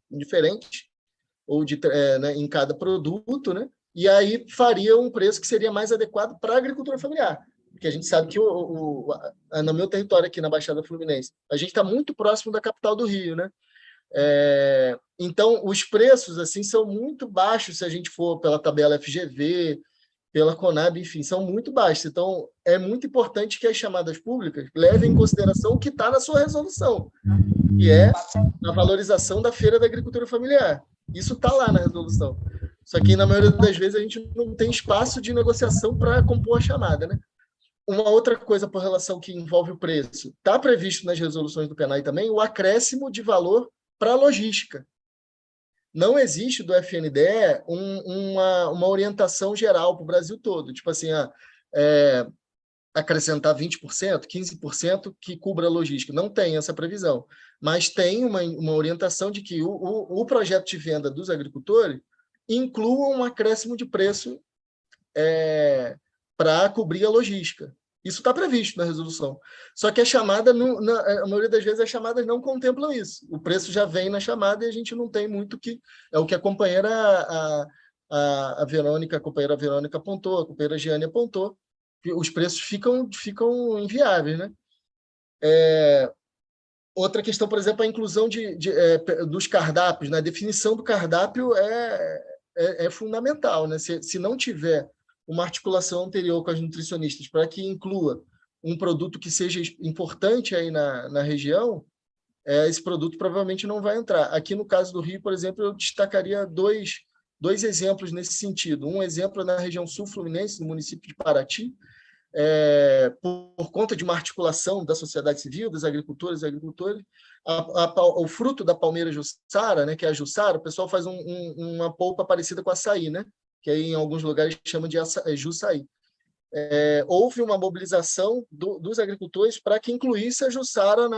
diferentes, ou né, em cada produto, né? E aí faria um preço que seria mais adequado para a agricultura familiar. Porque a gente sabe que no meu território aqui na Baixada Fluminense, a gente está muito próximo da capital do Rio, né? Então, os preços assim são muito baixos se a gente for pela tabela FGV, pela Conab, enfim, são muito baixos. Então, é muito importante que as chamadas públicas levem em consideração o que está na sua resolução, que é a valorização da feira da agricultura familiar. Isso está lá na resolução. Só que, na maioria das vezes, a gente não tem espaço de negociação para compor a chamada, né? Uma outra coisa por relação que envolve o preço. Está previsto nas resoluções do PNAE também o acréscimo de valor para a logística. Não existe do FNDE uma orientação geral para o Brasil todo. Tipo assim, acrescentar 20%, 15% que cubra a logística. Não tem essa previsão. Mas tem uma orientação de que o projeto de venda dos agricultores inclua um acréscimo de preço para cobrir a logística. Isso está previsto na resolução. Só que a chamada, a maioria das vezes, as chamadas não contemplam isso. O preço já vem na chamada e a gente não tem muito que... É o que a companheira a Verônica apontou, a companheira Giane apontou, que os preços ficam inviáveis, né? Outra questão, por exemplo, a inclusão dos cardápios, né? A definição do cardápio é fundamental, né? Se não tiver uma articulação anterior com as nutricionistas para que inclua um produto que seja importante aí na região, esse produto provavelmente não vai entrar. Aqui no caso do Rio, por exemplo, eu destacaria dois exemplos nesse sentido. Um exemplo é na região sul-fluminense, no município de Paraty, por conta de uma articulação da sociedade civil, dos agricultores e agricultores, o fruto da palmeira jussara, né, que é a jussara, o pessoal faz uma polpa parecida com açaí, né, que aí em alguns lugares chama de jussaí. Houve uma mobilização dos agricultores para que incluísse a jussara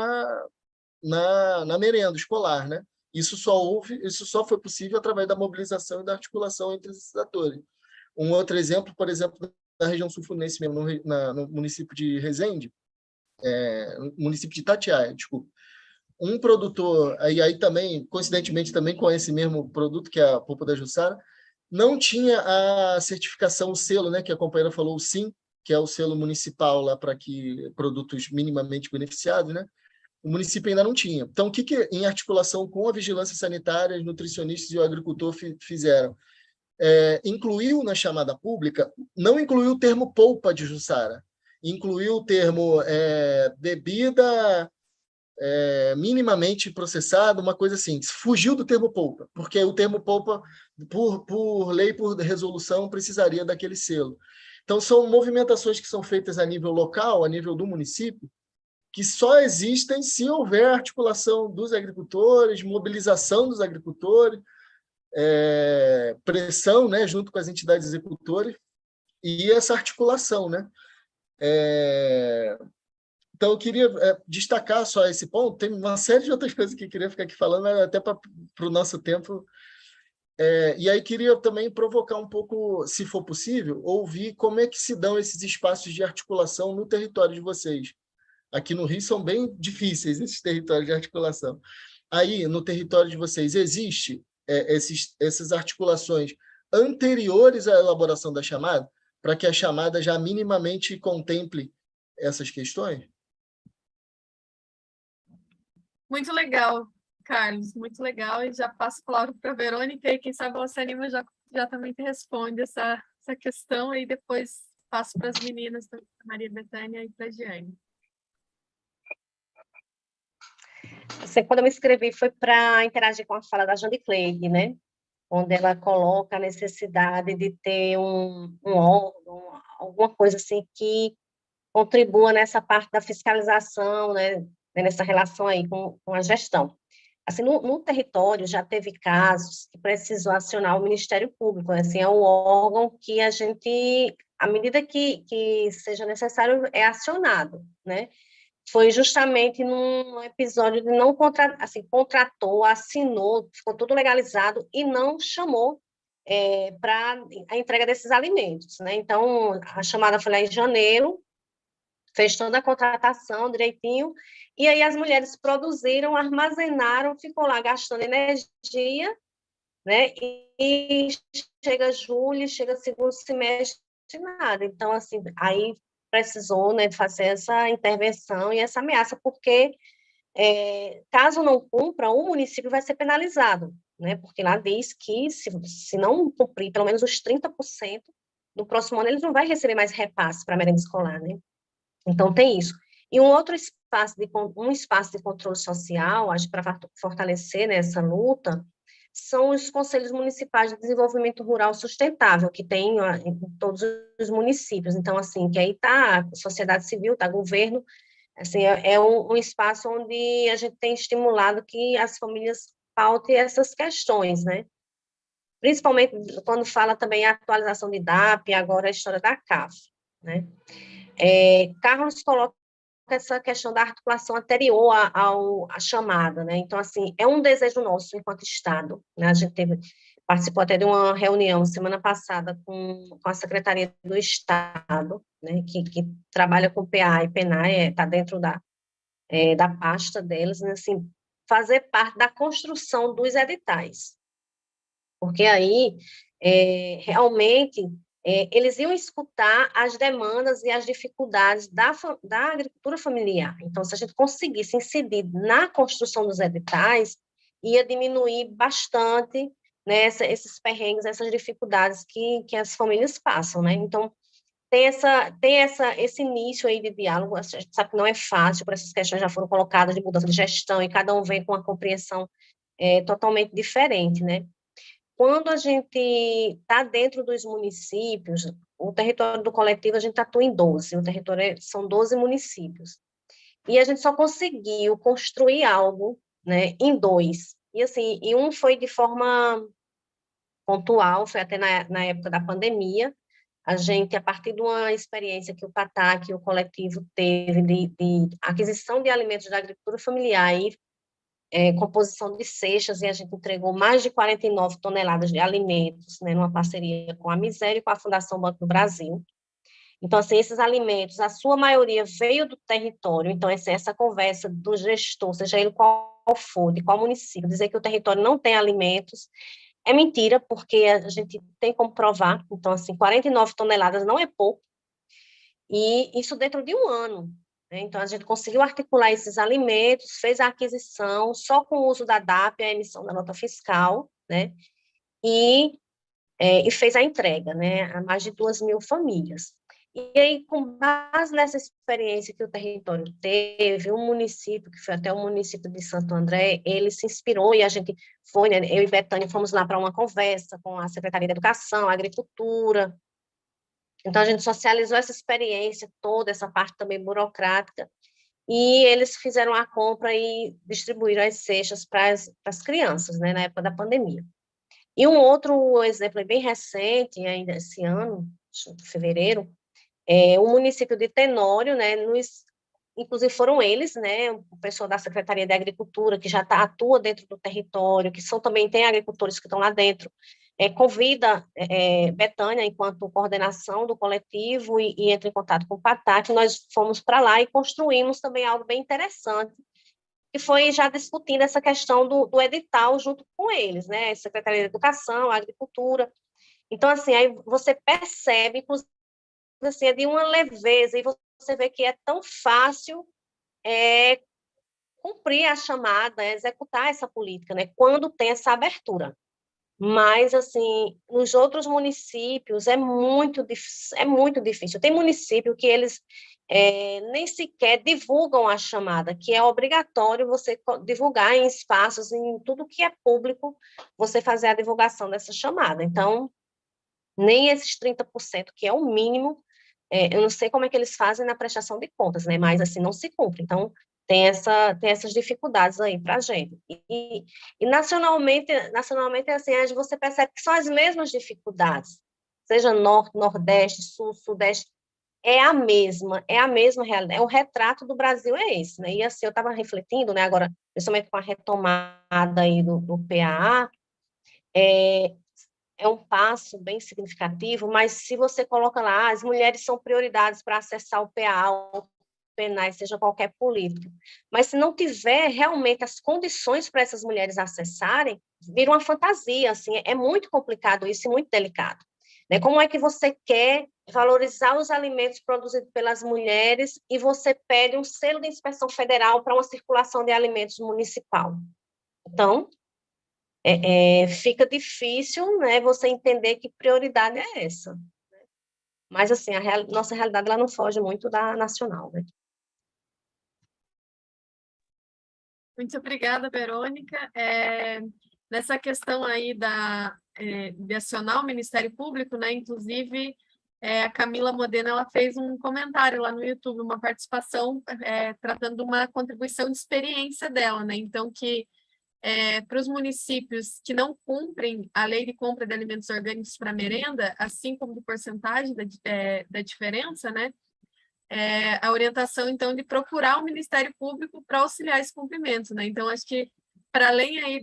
na merenda escolar, né? Isso só foi possível através da mobilização e da articulação entre esses atores. Um outro exemplo, por exemplo, na região sul-fluminense mesmo, no município de Resende, no município de Itatiaia, desculpa. Um produtor, aí também, coincidentemente, também com esse mesmo produto, que é a polpa da jussara, não tinha a certificação, o selo, né, que a companheira falou, o SIM, que é o selo municipal lá para que produtos minimamente beneficiados, né? O município ainda não tinha. Então, o que em articulação com a vigilância sanitária, os nutricionistas e o agricultor fizeram? Incluiu na chamada pública, não incluiu o termo polpa de jussara, incluiu o termo bebida minimamente processada, uma coisa assim, fugiu do termo polpa, porque o termo polpa, por lei, por resolução, precisaria daquele selo. Então, são movimentações que são feitas a nível local, a nível do município, que só existem se houver articulação dos agricultores, mobilização dos agricultores, pressão, né, junto com as entidades executoras, e essa articulação, né? Então, eu queria destacar só esse ponto. Tem uma série de outras coisas que eu queria ficar aqui falando, até para o nosso tempo. E aí queria também provocar um pouco, se for possível, ouvir como é que se dão esses espaços de articulação no território de vocês. Aqui no Rio são bem difíceis esses territórios de articulação. Aí, no território de vocês, existe essas articulações anteriores à elaboração da chamada, para que a chamada já minimamente contemple essas questões? Muito legal, Carlos, muito legal. E já passo a palavra para a Verônica, e quem sabe ela se anima já também te responde essa questão, e depois passo para as meninas, para a Maria Bethânia e para a Giane. Quando eu me inscrevi foi para interagir com a fala da Jane Cleide, né? Onde ela coloca a necessidade de ter um órgão, alguma coisa assim que contribua nessa parte da fiscalização, né? Nessa relação aí com a gestão. Assim, no território já teve casos que precisou acionar o Ministério Público, assim, é um órgão que a gente, à medida que seja necessário, é acionado, né? Foi justamente num episódio de não contratou, assinou, ficou tudo legalizado e não chamou para a entrega desses alimentos, né? Então, a chamada foi lá em janeiro, fez toda a contratação direitinho, e aí as mulheres produziram, armazenaram, ficou lá gastando energia, né? E chega julho, chega segundo semestre, nada. Então, assim, aí precisou, né, fazer essa intervenção e essa ameaça, porque caso não cumpra, o município vai ser penalizado, né? Porque lá diz que se não cumprir pelo menos os 30%, no próximo ano eles não vão receber mais repasse para a merenda escolar, né? Então, tem isso. E um espaço de controle social, acho, para fortalecer, né, essa luta, são os conselhos municipais de desenvolvimento rural sustentável, que tem em todos os municípios. Então, assim, que aí está a sociedade civil, está governo, assim, é um espaço onde a gente tem estimulado que as famílias pautem essas questões, né? Principalmente quando fala também a atualização de DAP, agora a história da CAF, né? Carlos coloca essa questão da articulação anterior à chamada, né? Então, assim, é um desejo nosso enquanto Estado, né? A gente participou até de uma reunião semana passada com a Secretaria do Estado, né? Que trabalha com PA e PENAE, está dentro da pasta deles, né? Assim, fazer parte da construção dos editais, porque aí, realmente, eles iam escutar as demandas e as dificuldades da agricultura familiar. Então, se a gente conseguisse incidir na construção dos editais, ia diminuir bastante, né, esses perrengues, essas dificuldades que as famílias passam, né? Então, esse início aí de diálogo, a gente sabe que não é fácil, por essas questões já foram colocadas de mudança de gestão, e cada um vem com uma compreensão totalmente diferente, né? Quando a gente está dentro dos municípios, o território do coletivo, a gente atua em 12, o território são 12 municípios. E a gente só conseguiu construir algo, né, em 2. E, assim, um foi de forma pontual, foi até na época da pandemia. A gente, a partir de uma experiência que o PATAC, o coletivo, teve de aquisição de alimentos da agricultura familiar e composição de cestas, e a gente entregou mais de 49 toneladas de alimentos, né, numa parceria com a Miséria e com a Fundação Banco do Brasil. Então, assim, esses alimentos, a sua maioria veio do território, então essa conversa do gestor, seja ele qual for, de qual município, dizer que o território não tem alimentos, é mentira, porque a gente tem como provar. Então, assim, 49 toneladas não é pouco, e isso dentro de um ano. Então, a gente conseguiu articular esses alimentos, fez a aquisição, só com o uso da DAP, a emissão da nota fiscal, né? E fez a entrega, né? A mais de 2.000 famílias. E aí, com base nessa experiência que o território teve, um município, que foi até o município de Santo André, ele se inspirou, e a gente foi, né? Eu e Betânia fomos lá para uma conversa com a Secretaria de Educação, Agricultura. Então, a gente socializou essa experiência toda, essa parte também burocrática, e eles fizeram a compra e distribuíram as cestas para as crianças, né, na época da pandemia. E um outro exemplo bem recente, ainda esse ano, fevereiro, o município de Tenório, né, inclusive foram eles, né, o pessoal da Secretaria de Agricultura, que já atua dentro do território, que tem agricultores que estão lá dentro, convida Betânia, enquanto coordenação do coletivo, e entra em contato com o PATAC. Nós fomos para lá e construímos também algo bem interessante, que foi já discutindo essa questão do edital junto com eles, né, Secretaria de Educação, Agricultura. Então, assim, aí você percebe, inclusive, assim, é de uma leveza, e você vê que é tão fácil cumprir a chamada, executar essa política, né, quando tem essa abertura. Mas, assim, nos outros municípios é muito difícil. Tem município que eles nem sequer divulgam a chamada, que é obrigatório você divulgar em espaços, em tudo que é público, você fazer a divulgação dessa chamada. Então, nem esses 30%, que é o mínimo, eu não sei como é que eles fazem na prestação de contas, né? Mas, assim, não se cumpre. Então, tem essas dificuldades aí para a gente. E nacionalmente, assim, você percebe que são as mesmas dificuldades, seja norte, nordeste, sul, sudeste, é a mesma realidade. O retrato do Brasil é esse, né? E, assim, eu estava refletindo, né, agora, principalmente com a retomada aí do PAA, é um passo bem significativo, mas se você coloca lá, as mulheres são prioridades para acessar o PA, o penais, seja qualquer política. Mas se não tiver realmente as condições para essas mulheres acessarem, vira uma fantasia, assim, é muito complicado isso e muito delicado. Né? Como é que você quer valorizar os alimentos produzidos pelas mulheres e você pede um selo de inspeção federal para uma circulação de alimentos municipal? Então, fica difícil, né, você entender que prioridade é essa. Mas, assim, nossa realidade ela não foge muito da nacional, né? Muito obrigada, Verônica. Nessa questão aí de acionar o Ministério Público, né, inclusive, a Camila Modena ela fez um comentário lá no YouTube, uma participação tratando de uma contribuição de experiência dela, né? Então, que para os municípios que não cumprem a lei de compra de alimentos orgânicos para merenda, assim como de porcentagem da diferença, né? A orientação, então, de procurar o Ministério Público para auxiliar esse cumprimento, né? Então, acho que, para além aí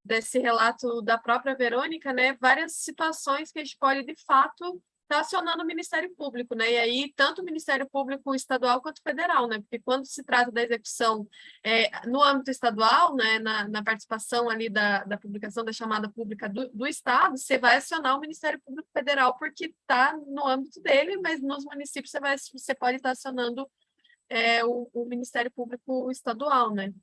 desse relato da própria Verônica, né, várias situações que a gente pode, de fato, estar acionando o Ministério Público, né? E aí, tanto o Ministério Público estadual quanto federal, né? Porque quando se trata da execução no âmbito estadual, né, na participação ali da publicação da chamada pública do Estado, você vai acionar o Ministério Público Federal porque está no âmbito dele, mas nos municípios você pode estar acionando o Ministério Público Estadual, né?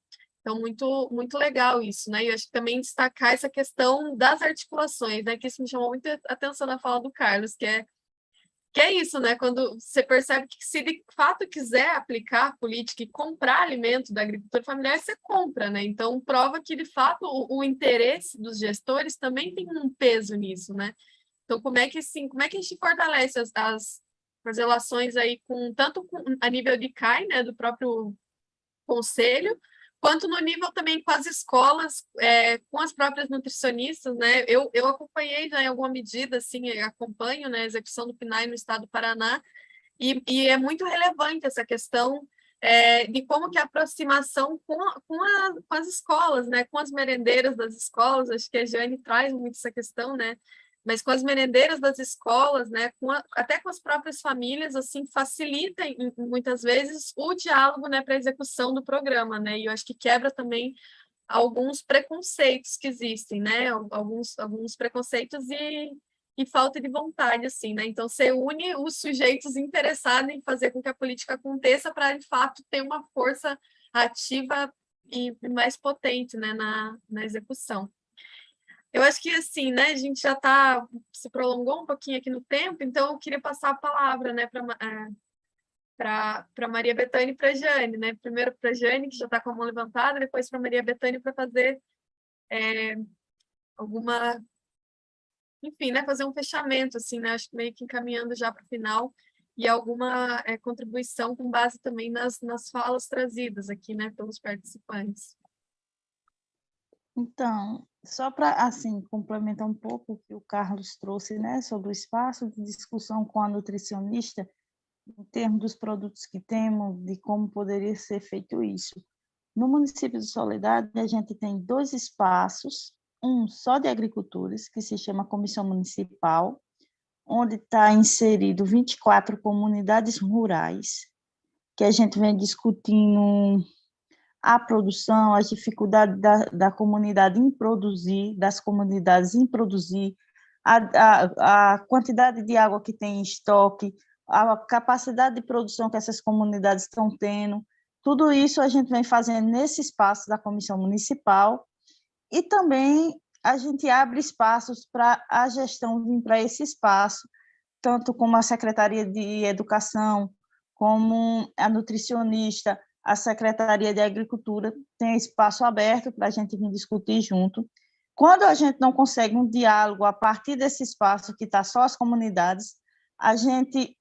Então, muito, muito legal isso, né? E eu acho que também destacar essa questão das articulações, né? Que isso me chamou muita atenção na fala do Carlos, que é isso, né? Quando você percebe que se de fato quiser aplicar política e comprar alimento da agricultura familiar, você compra, né? Então, prova que, de fato, o interesse dos gestores também tem um peso nisso, né? Então, como é que a gente fortalece as relações aí tanto a nível de CAI, né, do próprio conselho, quanto no nível também com as escolas, com as próprias nutricionistas, né? Eu acompanhei já em alguma medida, assim, acompanho, né, a execução do PNAE no estado do Paraná, e é muito relevante essa questão de como que a aproximação com as escolas, né, com as merendeiras das escolas, acho que a Jane traz muito essa questão, né, mas com as merendeiras das escolas, né, até com as próprias famílias, assim, facilita muitas vezes o diálogo, né, para a execução do programa, né, e eu acho que quebra também alguns preconceitos que existem, né, alguns preconceitos e falta de vontade, assim, né, então você une os sujeitos interessados em fazer com que a política aconteça para, de fato, ter uma força ativa e mais potente, né, na execução. Eu acho que, assim, né, a gente já se prolongou um pouquinho aqui no tempo, então eu queria passar a palavra, né, para Maria Bethânia e para a Jane, né? Primeiro para a Jane, que já está com a mão levantada, depois para Maria Bethânia para fazer alguma... Enfim, né, fazer um fechamento, assim, né? Acho que meio que encaminhando já para o final, e alguma contribuição com base também nas falas trazidas aqui, né, pelos participantes. Então, só para, assim, complementar um pouco o que o Carlos trouxe, né, sobre o espaço de discussão com a nutricionista, em termos dos produtos que temos, de como poderia ser feito isso. No município de Soledade, a gente tem 2 espaços, um só de agricultores, que se chama Comissão Municipal, onde está inserido 24 comunidades rurais, que a gente vem discutindo a produção, as dificuldades da comunidade em produzir, das comunidades em produzir, a quantidade de água que tem em estoque, a capacidade de produção que essas comunidades estão tendo. Tudo isso a gente vem fazendo nesse espaço da Comissão Municipal, e também a gente abre espaços para a gestão vir para esse espaço, tanto como a Secretaria de Educação, como a nutricionista, a Secretaria de Agricultura, tem espaço aberto para a gente vir discutir junto. Quando a gente não consegue um diálogo a partir desse espaço que está só as comunidades, a gente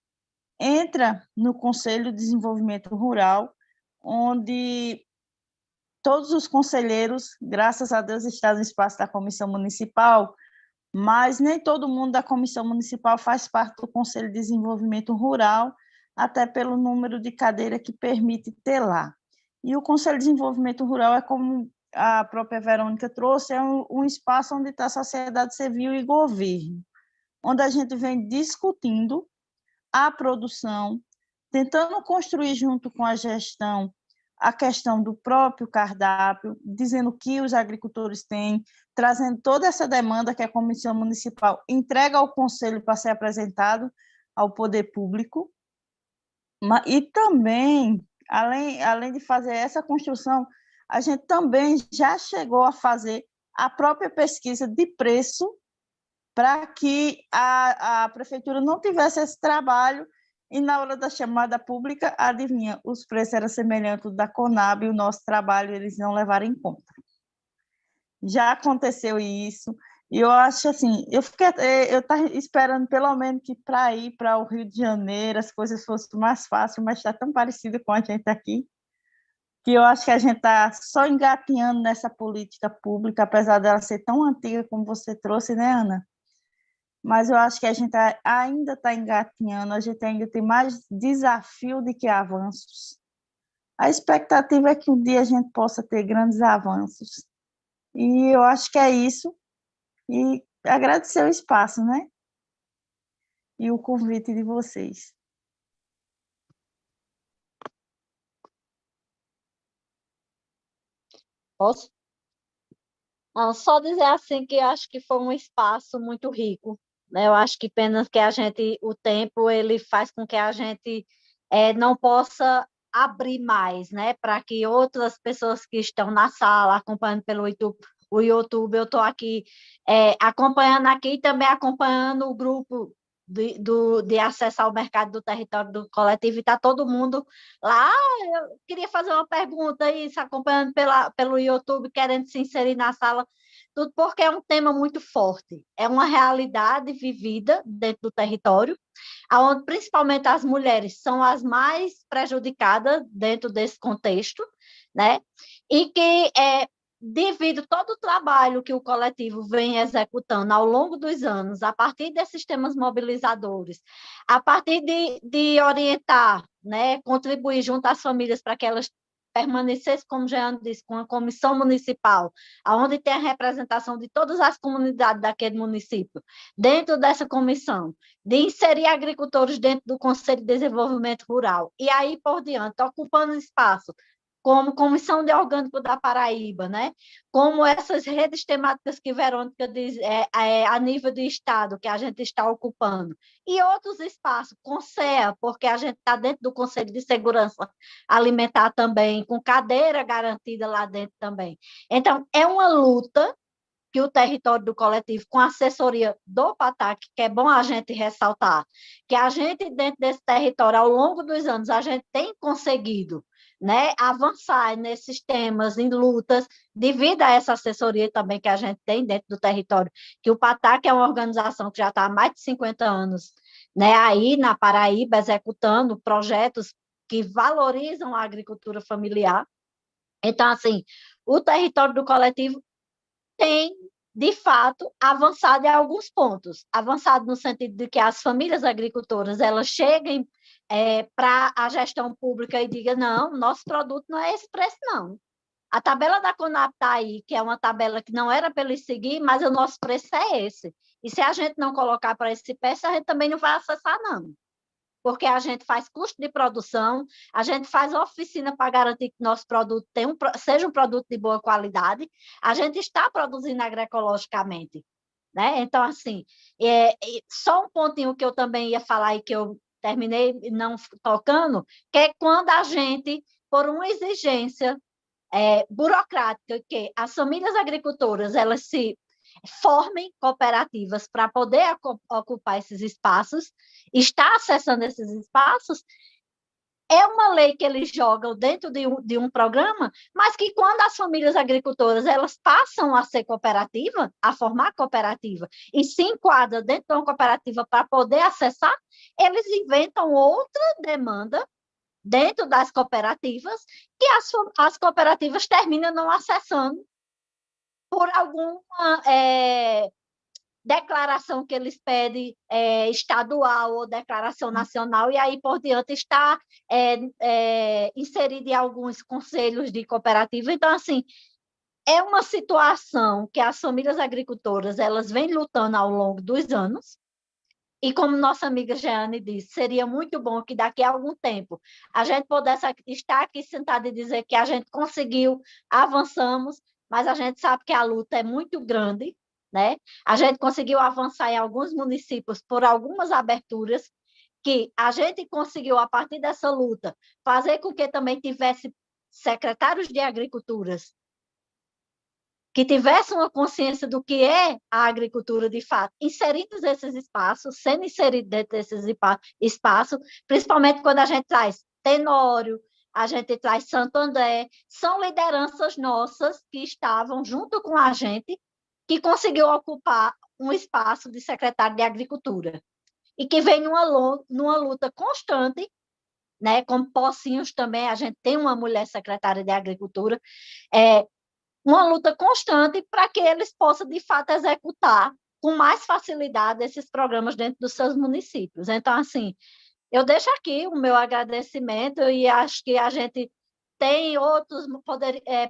entra no Conselho de Desenvolvimento Rural, onde todos os conselheiros, graças a Deus, estão no espaço da Comissão Municipal, mas nem todo mundo da Comissão Municipal faz parte do Conselho de Desenvolvimento Rural, até pelo número de cadeira que permite ter lá. E o Conselho de Desenvolvimento Rural é como a própria Verônica trouxe, é um espaço onde está a sociedade civil e governo, onde a gente vem discutindo a produção, tentando construir junto com a gestão a questão do próprio cardápio, dizendo o que os agricultores têm, trazendo toda essa demanda que a Comissão Municipal entrega ao Conselho para ser apresentado ao poder público. E também, além de fazer essa construção, a gente também já chegou a fazer a própria pesquisa de preço para que a prefeitura não tivesse esse trabalho e, na hora da chamada pública, adivinha, os preços eram semelhantes da Conab e o nosso trabalho eles não levaram em conta. Já aconteceu isso, e eu acho assim, eu estava esperando pelo menos que para ir para o Rio de Janeiro as coisas fossem mais fáceis, mas está tão parecido com a gente aqui, que eu acho que a gente está só engatinhando nessa política pública, apesar dela ser tão antiga como você trouxe, né, Ana? Mas eu acho que a gente ainda está engatinhando, a gente ainda tem mais desafio do que avanços. A expectativa é que um dia a gente possa ter grandes avanços. E eu acho que é isso. E agradecer o espaço, né? E o convite de vocês. Posso? Só dizer assim que acho que foi um espaço muito rico, né? Eu acho que pena que o tempo ele faz com que a gente não possa abrir mais, né? Para que outras pessoas que estão na sala acompanhando pelo YouTube, eu estou aqui acompanhando aqui e também acompanhando o grupo de acesso ao mercado do território do coletivo, e está todo mundo lá. Eu queria fazer uma pergunta isso, acompanhando pelo YouTube, querendo se inserir na sala, tudo porque é um tema muito forte, é uma realidade vivida dentro do território, onde principalmente as mulheres são as mais prejudicadas dentro desse contexto, né? E que devido a todo o trabalho que o coletivo vem executando ao longo dos anos, a partir desses temas mobilizadores, a partir de orientar, né, contribuir junto às famílias para que elas permanecessem, como Jeane disse, com a comissão municipal, onde tem a representação de todas as comunidades daquele município, dentro dessa comissão, de inserir agricultores dentro do Conselho de Desenvolvimento Rural, e aí por diante, ocupando espaço, como Comissão de Orgânico da Paraíba, né? Como essas redes temáticas que Verônica diz, a nível de Estado, que a gente está ocupando, e outros espaços, com CEA, porque a gente está dentro do Conselho de Segurança Alimentar também, com cadeira garantida lá dentro também. Então, é uma luta que o território do coletivo, com a assessoria do PATAC, que é bom a gente ressaltar, que a gente, dentro desse território, ao longo dos anos, a gente tem conseguido, né, avançar nesses temas, em lutas, devido a essa assessoria também que a gente tem dentro do território, que o PATAC é uma organização que já está há mais de 50 anos, né, aí na Paraíba, executando projetos que valorizam a agricultura familiar. Então, assim, o território do coletivo tem, de fato, avançado em alguns pontos. Avançado no sentido de que as famílias agricultoras elas cheguem para a gestão pública e digam, não, nosso produto não é esse preço, não. A tabela da Conab está aí, que é uma tabela que não era para eles seguir, mas o nosso preço é esse. E se a gente não colocar para esse preço, a gente também não vai acessar, não. Porque a gente faz custo de produção, a gente faz oficina para garantir que nosso produto seja um produto de boa qualidade, a gente está produzindo agroecologicamente, né? Então, assim, só um pontinho que eu também ia falar e que eu terminei não tocando, que é quando a gente, por uma exigência burocrática, que as famílias agricultoras, elas se formem cooperativas para poder ocupar esses espaços, está acessando esses espaços, é uma lei que eles jogam dentro de um programa, mas que quando as famílias agricultoras elas passam a ser cooperativa, a formar cooperativa, e se enquadram dentro de uma cooperativa para poder acessar, eles inventam outra demanda dentro das cooperativas que as cooperativas terminam não acessando por alguma declaração que eles pedem estadual ou declaração nacional, e aí por diante está inserido em alguns conselhos de cooperativa. Então, assim, É uma situação que as famílias agricultoras elas vêm lutando ao longo dos anos, e como nossa amiga Jeane disse, seria muito bom que daqui a algum tempo a gente pudesse estar aqui sentada e dizer que a gente conseguiu, avançamos, mas a gente sabe que a luta é muito grande, né? A gente conseguiu avançar em alguns municípios por algumas aberturas, que a gente conseguiu, a partir dessa luta, fazer com que também tivesse secretários de agriculturas que tivessem uma consciência do que é a agricultura de fato, inseridos esses espaços, sendo inseridos dentro desses espaços, principalmente quando a gente traz Tenório, a gente traz Santo André, são lideranças nossas que estavam junto com a gente, que conseguiu ocupar um espaço de secretário de Agricultura, e que vem numa luta constante, né, como Pocinhos também, a gente tem uma mulher secretária de Agricultura, uma luta constante para que eles possam, de fato, executar com mais facilidade esses programas dentro dos seus municípios. Então, assim, eu deixo aqui o meu agradecimento e acho que a gente tem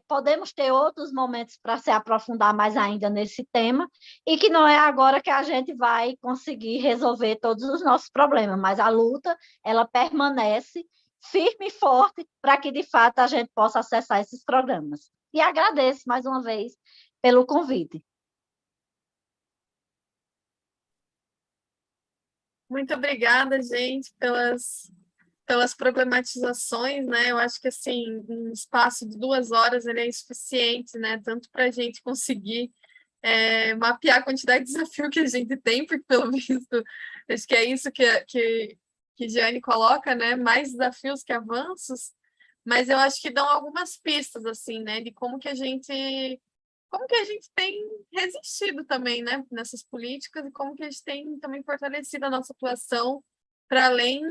podemos ter outros momentos para se aprofundar mais ainda nesse tema, e que não é agora que a gente vai conseguir resolver todos os nossos problemas, mas a luta, ela permanece firme e forte para que, de fato, a gente possa acessar esses programas. E agradeço mais uma vez pelo convite. Muito obrigada, gente, pelas problematizações, né? Eu acho que, assim, um espaço de 2 horas ele é insuficiente, né? Tanto para a gente conseguir mapear a quantidade de desafio que a gente tem, porque, pelo visto, acho que é isso que Jeane coloca, né? Mais desafios que avanços, mas eu acho que dão algumas pistas, assim, né? De como que a gente tem resistido também, né? Nessas políticas, e como que a gente tem também fortalecido a nossa atuação para além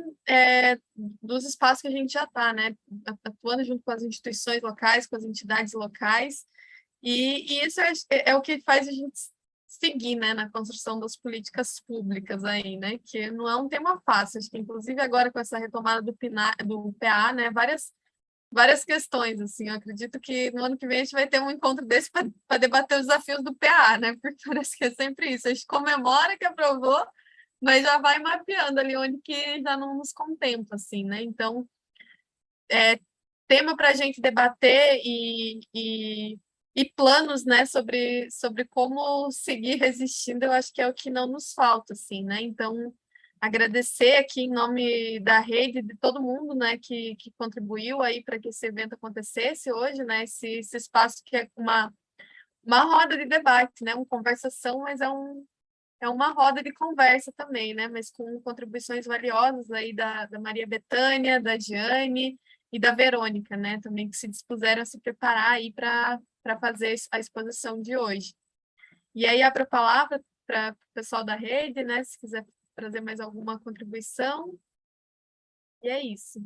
dos espaços que a gente já está, né? Atuando junto com as instituições locais, com as entidades locais, e isso é o que faz a gente seguir, né, na construção das políticas públicas aí, né, que não é um tema fácil. Acho que, inclusive, agora com essa retomada do PA, né, várias questões, assim, eu acredito que no ano que vem a gente vai ter um encontro desse para debater os desafios do PA, né, porque parece que é sempre isso, a gente comemora que aprovou, mas já vai mapeando ali onde que já não nos contempla, assim, né, então, tema para a gente debater e planos, né, sobre como seguir resistindo, eu acho que é o que não nos falta, assim, né, então, agradecer aqui em nome da rede, de todo mundo, né, que contribuiu aí para que esse evento acontecesse hoje, né, esse espaço que é uma roda de debate, né, uma conversação, mas é uma roda de conversa também, né, mas com contribuições valiosas aí da Maria Bethânia, da Jeane e da Verônica, né, também que se dispuseram a se preparar aí para fazer a exposição de hoje. E aí abro a palavra para o pessoal da rede, né, se quiser trazer mais alguma contribuição. E é isso.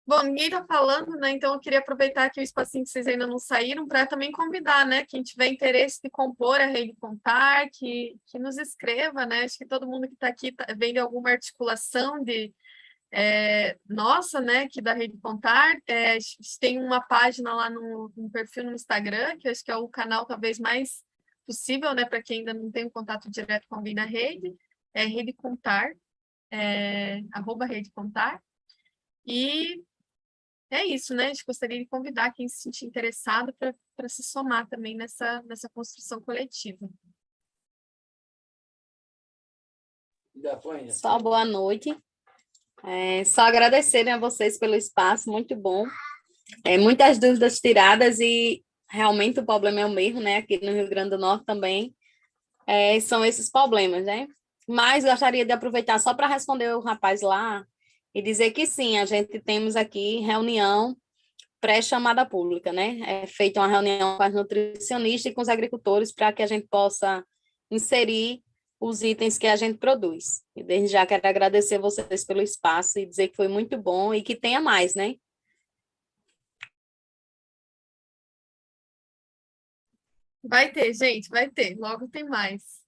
Bom, ninguém está falando, né? Então eu queria aproveitar que o espacinho que vocês ainda não saíram para também convidar, né? Quem tiver interesse de compor a Rede Contar, que nos escreva, né? Acho que todo mundo que está aqui vem de alguma articulação nossa, né? Que da Rede Contar. A gente tem uma página lá no perfil no Instagram, que eu acho que é o canal talvez mais possível, né? Para quem ainda não tem um contato direto com alguém na rede, é Rede Contar, @Rede Contar. E é isso, né? A gente gostaria de convidar quem se sentir interessado para se somar também nessa construção coletiva. Só boa noite. Só agradecerem a vocês pelo espaço, muito bom. Muitas dúvidas tiradas e realmente o problema é o mesmo, né? Aqui no Rio Grande do Norte também são esses problemas, né? Mas gostaria de aproveitar só para responder o rapaz lá e dizer que sim, a gente temos aqui reunião pré-chamada pública, né? É feita uma reunião com as nutricionistas e com os agricultores para que a gente possa inserir os itens que a gente produz. E desde já quero agradecer vocês pelo espaço e dizer que foi muito bom e que tenha mais, né? Vai ter, gente, vai ter. Logo tem mais.